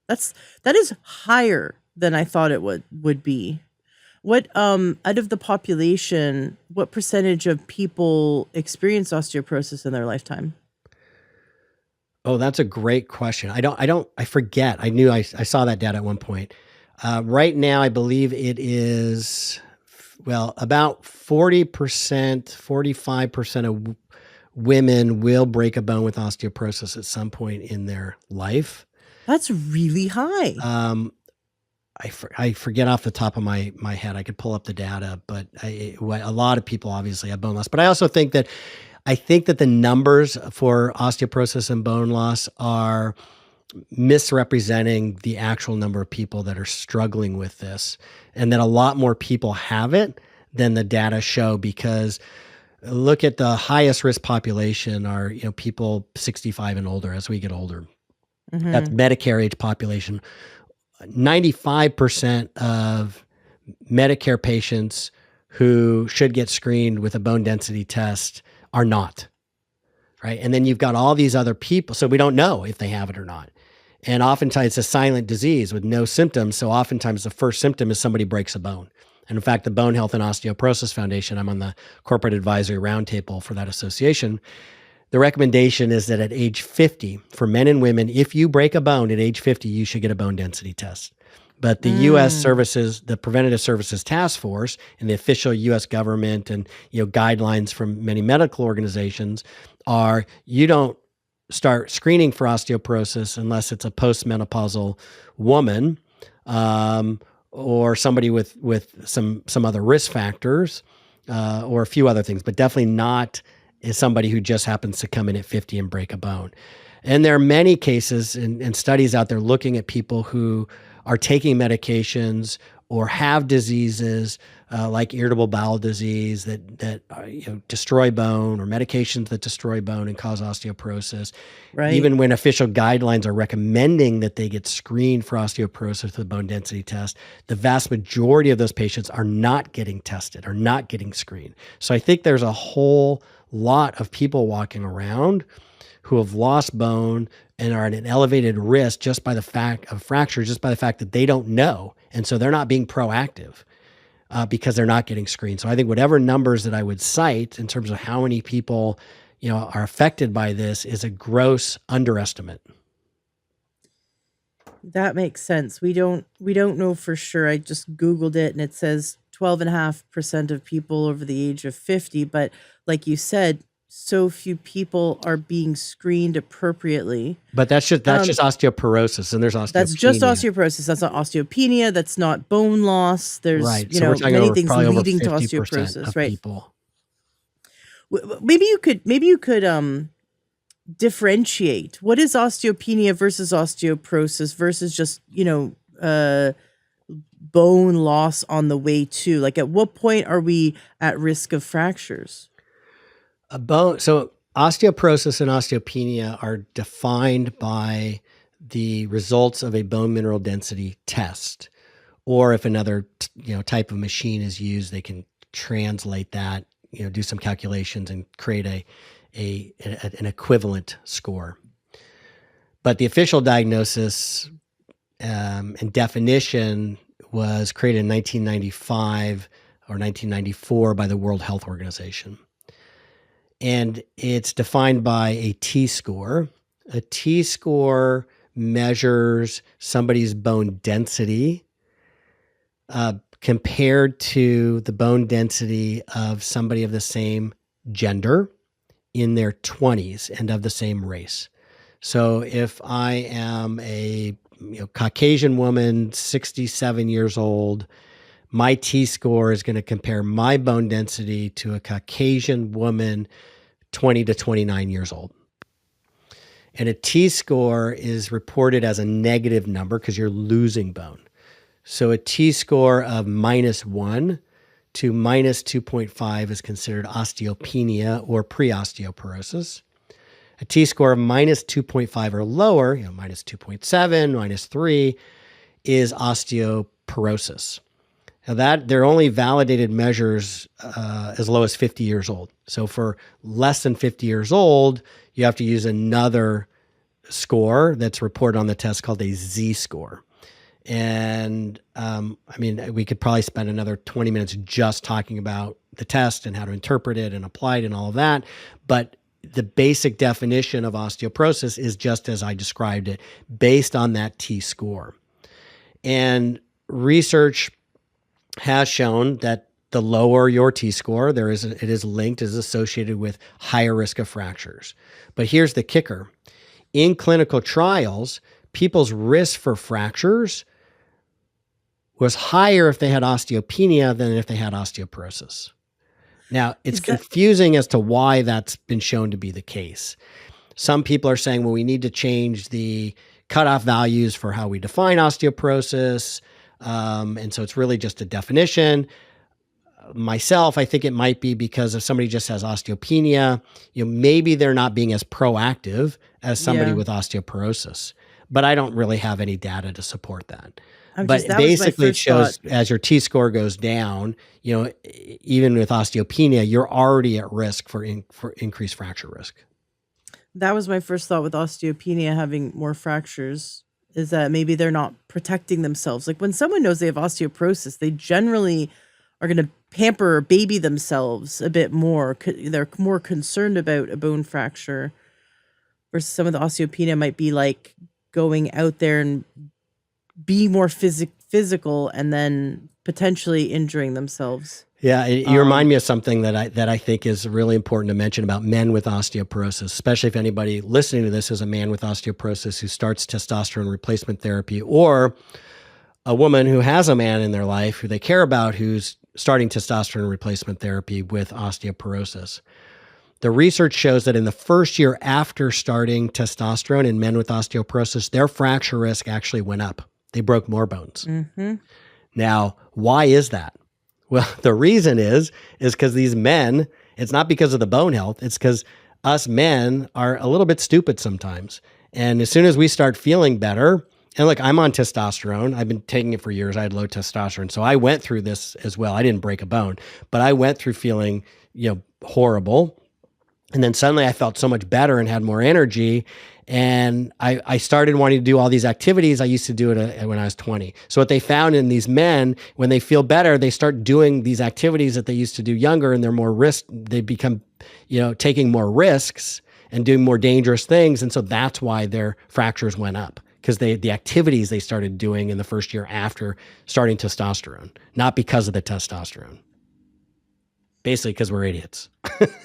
That is higher than I thought it would be. What out of the population, what percentage of people experience osteoporosis in their lifetime? Oh, that's a great question. I forget. I knew I saw that data at one point. Right now, I believe it is, well, about 40%, 45% of women will break a bone with osteoporosis at some point in their life. That's really high. I forget off the top of my head. I could pull up the data, but a lot of people obviously have bone loss. But I also think that the numbers for osteoporosis and bone loss are misrepresenting the actual number of people that are struggling with this, and that a lot more people have it than the data show. Because look at the highest risk population are people 65 and older. As we get older, that's Medicare age population. 95% of Medicare patients who should get screened with a bone density test are not, right? And then you've got all these other people, so we don't know if they have it or not. And oftentimes it's a silent disease with no symptoms. So oftentimes the first symptom is somebody breaks a bone. And in fact, the Bone Health and Osteoporosis Foundation, I'm on the corporate advisory roundtable for that association. The recommendation is that at age 50, for men and women, if you break a bone at age 50, you should get a bone density test. But the U.S. services, the Preventative Services Task Force, and the official U.S. government and guidelines from many medical organizations are you don't start screening for osteoporosis unless it's a postmenopausal woman or somebody with some other risk factors or a few other things, but definitely not is somebody who just happens to come in at 50 and break a bone. And there are many cases and studies out there looking at people who are taking medications or have diseases like irritable bowel disease that destroy bone, or medications that destroy bone and cause osteoporosis. Right. Even when official guidelines are recommending that they get screened for osteoporosis with a bone density test, the vast majority of those patients are not getting tested or not getting screened. So I think there's a whole lot of people walking around who have lost bone and are at an elevated risk just by the fact of fracture, just by the fact that they don't know. And so they're not being proactive because they're not getting screened. So I think whatever numbers that I would cite in terms of how many people, are affected by this is a gross underestimate. That makes sense. We don't know for sure. I just Googled it and it says 12.5% of people over the age of 50. But like you said, so few people are being screened appropriately. But that's just osteoporosis, and there's osteopenia. That's just osteoporosis. That's not osteopenia. That's not bone loss. There's right. So we're talking many over, things probably leading to over 50% osteoporosis. of Right. people. Maybe you could differentiate what is osteopenia versus osteoporosis versus just bone loss on the way to, like, at what point are we at risk of fractures? So osteoporosis and osteopenia are defined by the results of a bone mineral density test, or if another type of machine is used, they can translate that, do some calculations and create an equivalent score. But the official diagnosis and definition was created in 1995 or 1994 by the World Health Organization. And it's defined by a T-score. A T-score measures somebody's bone density compared to the bone density of somebody of the same gender in their 20s and of the same race. So if I am a Caucasian woman, 67 years old, my T-score is going to compare my bone density to a Caucasian woman, 20 to 29 years old. And a T-score is reported as a negative number because you're losing bone. So a T-score of -1 to -2.5 is considered osteopenia or pre-osteoporosis. A T-score of -2.5 or lower, -2.7, -3, is osteoporosis. Now that they're only validated measures as low as 50 years old. So for less than 50 years old, you have to use another score that's reported on the test called a Z-score. And I mean, we could probably spend another 20 minutes just talking about the test and how to interpret it and apply it and all of that. But the basic definition of osteoporosis is just as I described it, based on that T-score. And research has shown that the lower your T-score, it is linked, is associated with higher risk of fractures. But here's the kicker. In clinical trials, people's risk for fractures was higher if they had osteopenia than if they had osteoporosis. Now, it's confusing as to why that's been shown to be the case. Some people are saying, well, we need to change the cutoff values for how we define osteoporosis. And so it's really just a definition. Myself, I think it might be because if somebody just has osteopenia, maybe they're not being as proactive as somebody with osteoporosis. But I don't really have any data to support that. But basically, it shows as your T-score goes down, even with osteopenia, you're already at risk for increased fracture risk. That was my first thought with osteopenia having more fractures, is that maybe they're not protecting themselves. Like when someone knows they have osteoporosis, they generally are going to pamper or baby themselves a bit more. They're more concerned about a bone fracture versus some of the osteopenia might be like going out there and be more physical and then potentially injuring themselves. Yeah, you remind me of something that I think is really important to mention about men with osteoporosis, especially if anybody listening to this is a man with osteoporosis who starts testosterone replacement therapy, or a woman who has a man in their life who they care about who's starting testosterone replacement therapy with osteoporosis. The research shows that in the first year after starting testosterone in men with osteoporosis, their fracture risk actually went up. They broke more bones. Mm-hmm. Now, why is that? Well, the reason is because these men, it's not because of the bone health. It's because us men are a little bit stupid sometimes. And as soon as we start feeling better, and look, I'm on testosterone. I've been taking it for years. I had low testosterone. So I went through this as well. I didn't break a bone, but I went through feeling, horrible. And then suddenly I felt so much better and had more energy. And I started wanting to do all these activities. I used to do it when I was 20. So what they found in these men, when they feel better, they start doing these activities that they used to do younger, and they're more they become, taking more risks and doing more dangerous things. And so that's why their fractures went up, because the activities they started doing in the first year after starting testosterone, not because of the testosterone. Basically because we're idiots.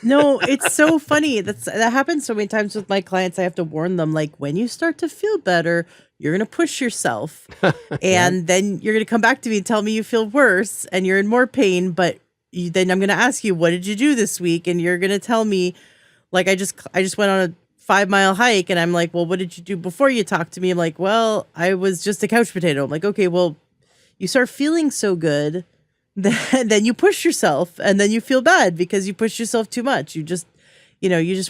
No, it's so funny. That happens so many times with my clients. I have to warn them, like, when you start to feel better, you're going to push yourself. And then you're going to come back to me and tell me you feel worse and you're in more pain. But then I'm going to ask you, what did you do this week? And you're going to tell me, like, I just went on a 5-mile hike. And I'm like, well, what did you do before you talked to me? I'm like, well, I was just a couch potato. I'm like, okay, well, you start feeling so good. Then you push yourself and then you feel bad because you pushed yourself too much. You just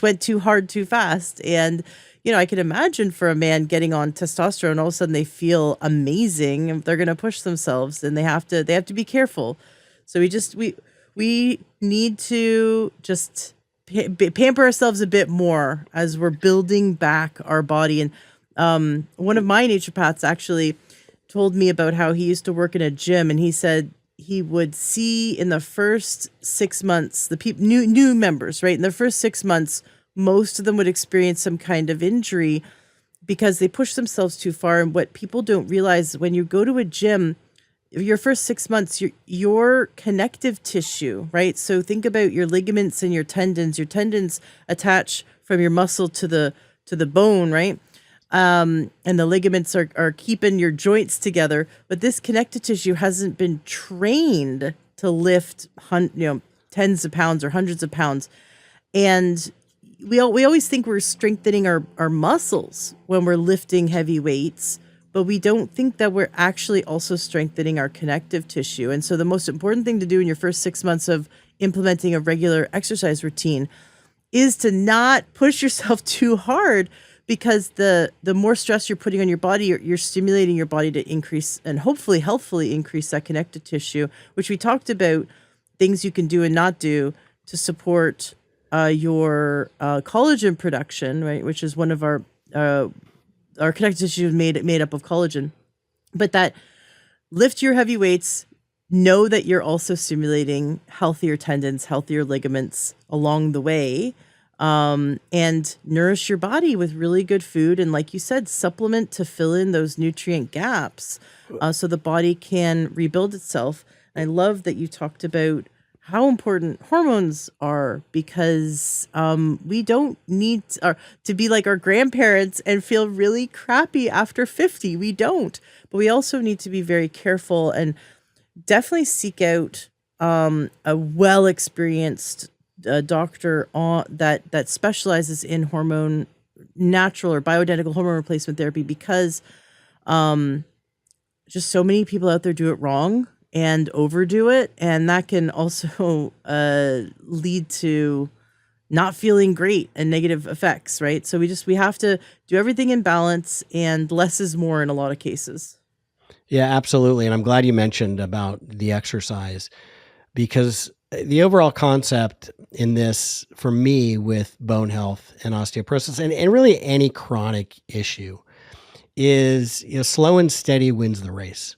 went too hard, too fast. And, I can imagine for a man getting on testosterone, all of a sudden they feel amazing. They're going to push themselves and they have to be careful. So we need to just pamper ourselves a bit more as we're building back our body. And one of my naturopaths actually told me about how he used to work in a gym, and he said he would see in the first 6 months, the new members, right? In the first 6 months, most of them would experience some kind of injury because they push themselves too far. And what people don't realize, when you go to a gym, your first 6 months, your connective tissue, right? So think about your ligaments and your tendons. Your tendons attach from your muscle to the bone, right? And the ligaments are keeping your joints together, but this connective tissue hasn't been trained to lift, tens of pounds or hundreds of pounds. And we always think we're strengthening our muscles when we're lifting heavy weights, but we don't think that we're actually also strengthening our connective tissue. And so the most important thing to do in your first 6 months of implementing a regular exercise routine is to not push yourself too hard, because the more stress you're putting on your body, you're stimulating your body to increase and hopefully healthfully increase that connective tissue, which we talked about things you can do and not do to support your collagen production, right? Which is one of our connective tissue is made up of collagen. But that lift your heavy weights, know that you're also stimulating healthier tendons, healthier ligaments along the way, and nourish your body with really good food. And like you said, supplement to fill in those nutrient gaps so the body can rebuild itself. And I love that you talked about how important hormones are because we don't need to be like our grandparents and feel really crappy after 50. We don't. But we also need to be very careful and definitely seek out a well-experienced doctor that specializes in hormone, natural or bioidentical hormone replacement therapy because just so many people out there do it wrong and overdo it, and that can also lead to not feeling great and negative effects, right? So we have to do everything in balance, and less is more in a lot of cases. Yeah, absolutely. And I'm glad you mentioned about the exercise because the overall concept in this, for me, with bone health and osteoporosis, and really any chronic issue, is slow and steady wins the race.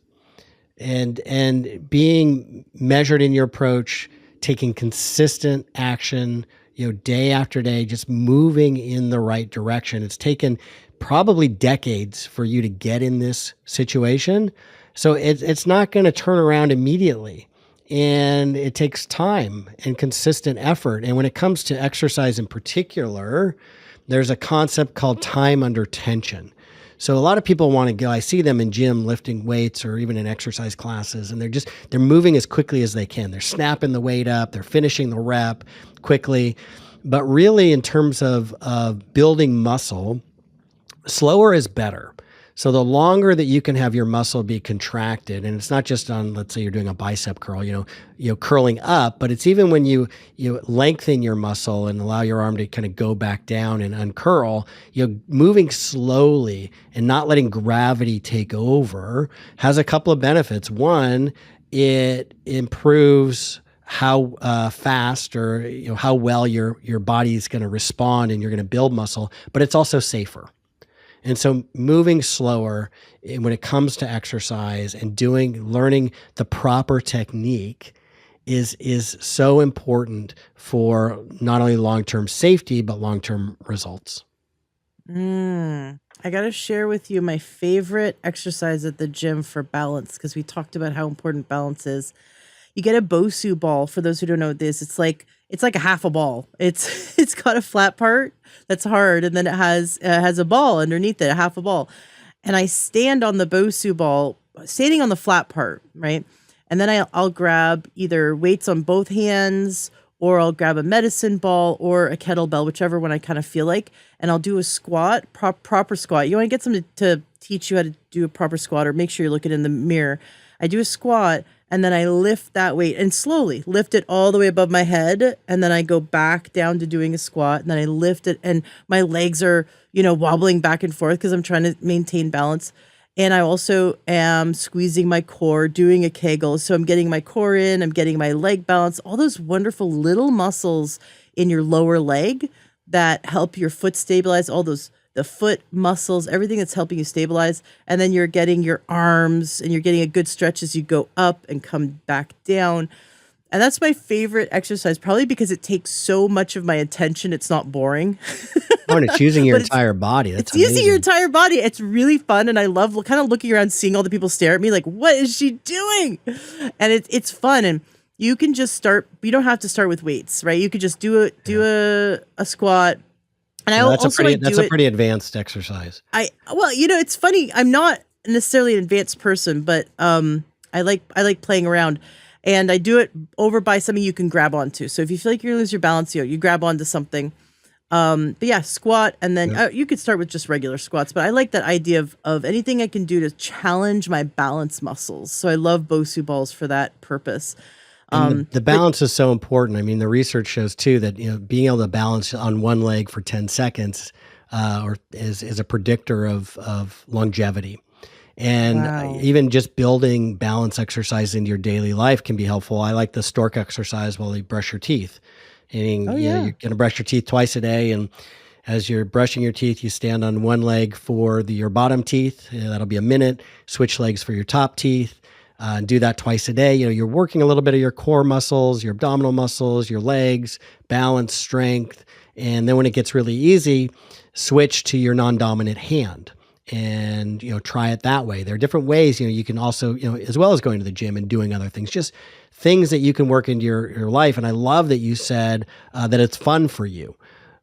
And being measured in your approach, taking consistent action, day after day, just moving in the right direction. It's taken probably decades for you to get in this situation. So it's not going to turn around immediately. And it takes time and consistent effort. And when it comes to exercise in particular, there's a concept called time under tension. So a lot of people want to go, I see them in gym lifting weights or even in exercise classes, and they're moving as quickly as they can. They're snapping the weight up, they're finishing the rep quickly. But really in terms of building muscle, slower is better. So the longer that you can have your muscle be contracted, and it's not just on, let's say you're doing a bicep curl, curling up, but it's even when you lengthen your muscle and allow your arm to kind of go back down and uncurl, moving slowly and not letting gravity take over has a couple of benefits. One, it improves how fast or how well your body is going to respond and you're going to build muscle, but it's also safer. And so moving slower when it comes to exercise and learning the proper technique is so important for not only long-term safety, but long-term results. I got to share with you my favorite exercise at the gym for balance, because we talked about how important balance is. You get a Bosu ball. For those who don't know what this, it's like a half a ball. It's got a flat part that's hard, and then it has a ball underneath it, a half a ball. And I stand on the Bosu ball, standing on the flat part, right? And then I'll grab either weights on both hands, or I'll grab a medicine ball or a kettlebell, whichever one I kind of feel like, and I'll do a squat, proper squat. You want to get someone to teach you how to do a proper squat, or make sure you're looking in the mirror. I do a squat, and then I lift that weight and slowly lift it all the way above my head. And then I go back down to doing a squat, and then I lift it, and my legs are, wobbling back and forth because I'm trying to maintain balance. And I also am squeezing my core, doing a Kegel. So I'm getting my core in, I'm getting my leg balance, all those wonderful little muscles in your lower leg that help your foot stabilize, the foot muscles, everything that's helping you stabilize. And then you're getting your arms, and you're getting a good stretch as you go up and come back down. And that's my favorite exercise, probably because it takes so much of my attention. It's not boring. Oh, and it's using your entire body. That's It's using your entire body. It's really fun. And I love kind of looking around, seeing all the people stare at me like, what is she doing? And it's fun. And you can just start. You don't have to start with weights, right? You could just do a squat. And that's a pretty advanced exercise. It's funny. I'm not necessarily an advanced person, but I like playing around, and I do it over by something you can grab onto. So if you feel like you're gonna lose your balance, you grab onto something. But yeah, squat, and then you could start with just regular squats. But I like that idea of anything I can do to challenge my balance muscles. So I love Bosu balls for that purpose. The balance is so important. I mean, the research shows too that being able to balance on one leg for 10 seconds or is a predictor of longevity. And Wow. even just building balance exercise into your daily life can be helpful. I like the stork exercise while you brush your teeth. And Oh, you know, yeah. you're going to brush your teeth twice a day, and as you're brushing your teeth, you stand on one leg for your bottom teeth. That'll be a minute. Switch legs for your top teeth. Do that twice a day. You know, you're working a little bit of your core muscles, your abdominal muscles, your legs, balance, strength. And then when it gets really easy, switch to your non-dominant hand and, you know, try it that way. There are different ways, you know, you can also, you know, as well as going to the gym and doing other things, just things that you can work into your life. And I love that you said that it's fun for you,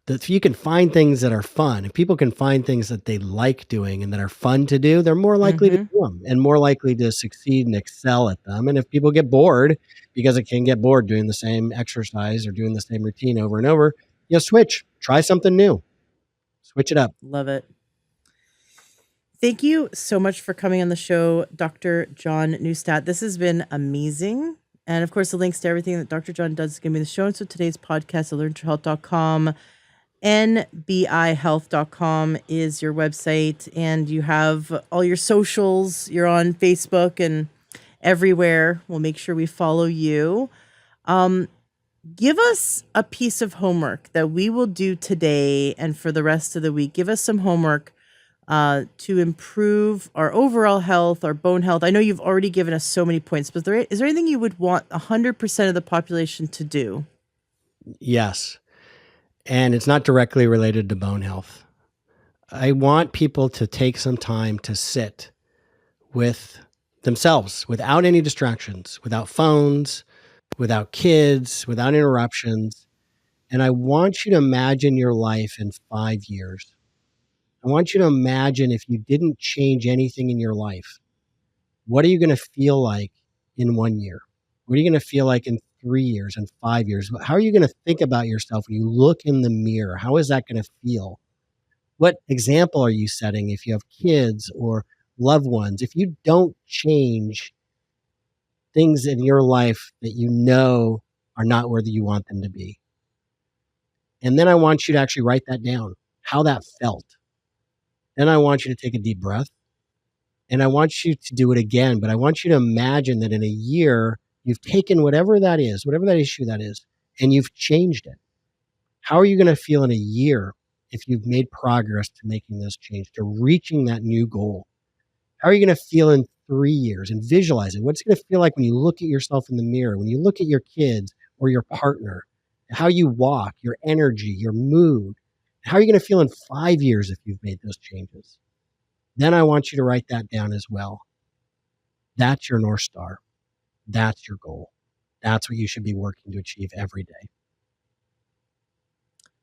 that if you can find things that are fun, if people can find things that they like doing and that are fun to do, they're more likely to Mm-hmm. do them and more likely to succeed and excel at them. And if people get bored, because it can get bored doing the same exercise or doing the same routine over and over, you know, switch, try something new, switch it up. Love it. Thank you so much for coming on the show, Dr. John Neustadt. This has been amazing. And of course, the links to everything that Dr. John does is going to be in the show notes of today's podcast at learntohealth.com. nbihealth.com is your website, and you have all your socials. You're on Facebook and everywhere. We'll make sure we follow you. Give us a piece of homework that we will do today and for the rest of the week. Give us some homework to improve our overall health, our bone health. I know you've already given us so many points, but is there anything you would want 100% of the population to do? Yes. And it's not directly related to bone health. I want people to take some time to sit with themselves without any distractions, without phones, without kids, without interruptions. And I want you to imagine your life in 5 years. I want you to imagine if you didn't change anything in your life, what are you going to feel like in 1 year? What are you going to feel like in 3 years and 5 years? How are you going to think about yourself when you look in the mirror? How is that going to feel? What example are you setting if you have kids or loved ones? If you don't change things in your life that you know are not where you want them to be. And then I want you to actually write that down, how that felt. Then I want you to take a deep breath and I want you to do it again. But I want you to imagine that in a year, you've taken whatever that is, whatever that issue that is, and you've changed it. How are you going to feel in a year if you've made progress to making this change, to reaching that new goal? How are you going to feel in 3 years? And visualize it. What's it going to feel like when you look at yourself in the mirror, when you look at your kids or your partner, how you walk, your energy, your mood? How are you going to feel in 5 years if you've made those changes? Then I want you to write that down as well. That's your North Star. That's your goal. That's what you should be working to achieve every day.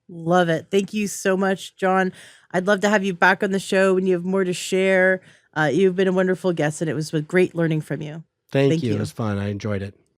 Love it. Thank you so much, John. I'd love to have you back on the show when you have more to share. You've been a wonderful guest, and it was great learning from you. Thank Thank you. It you. was fun. I enjoyed it.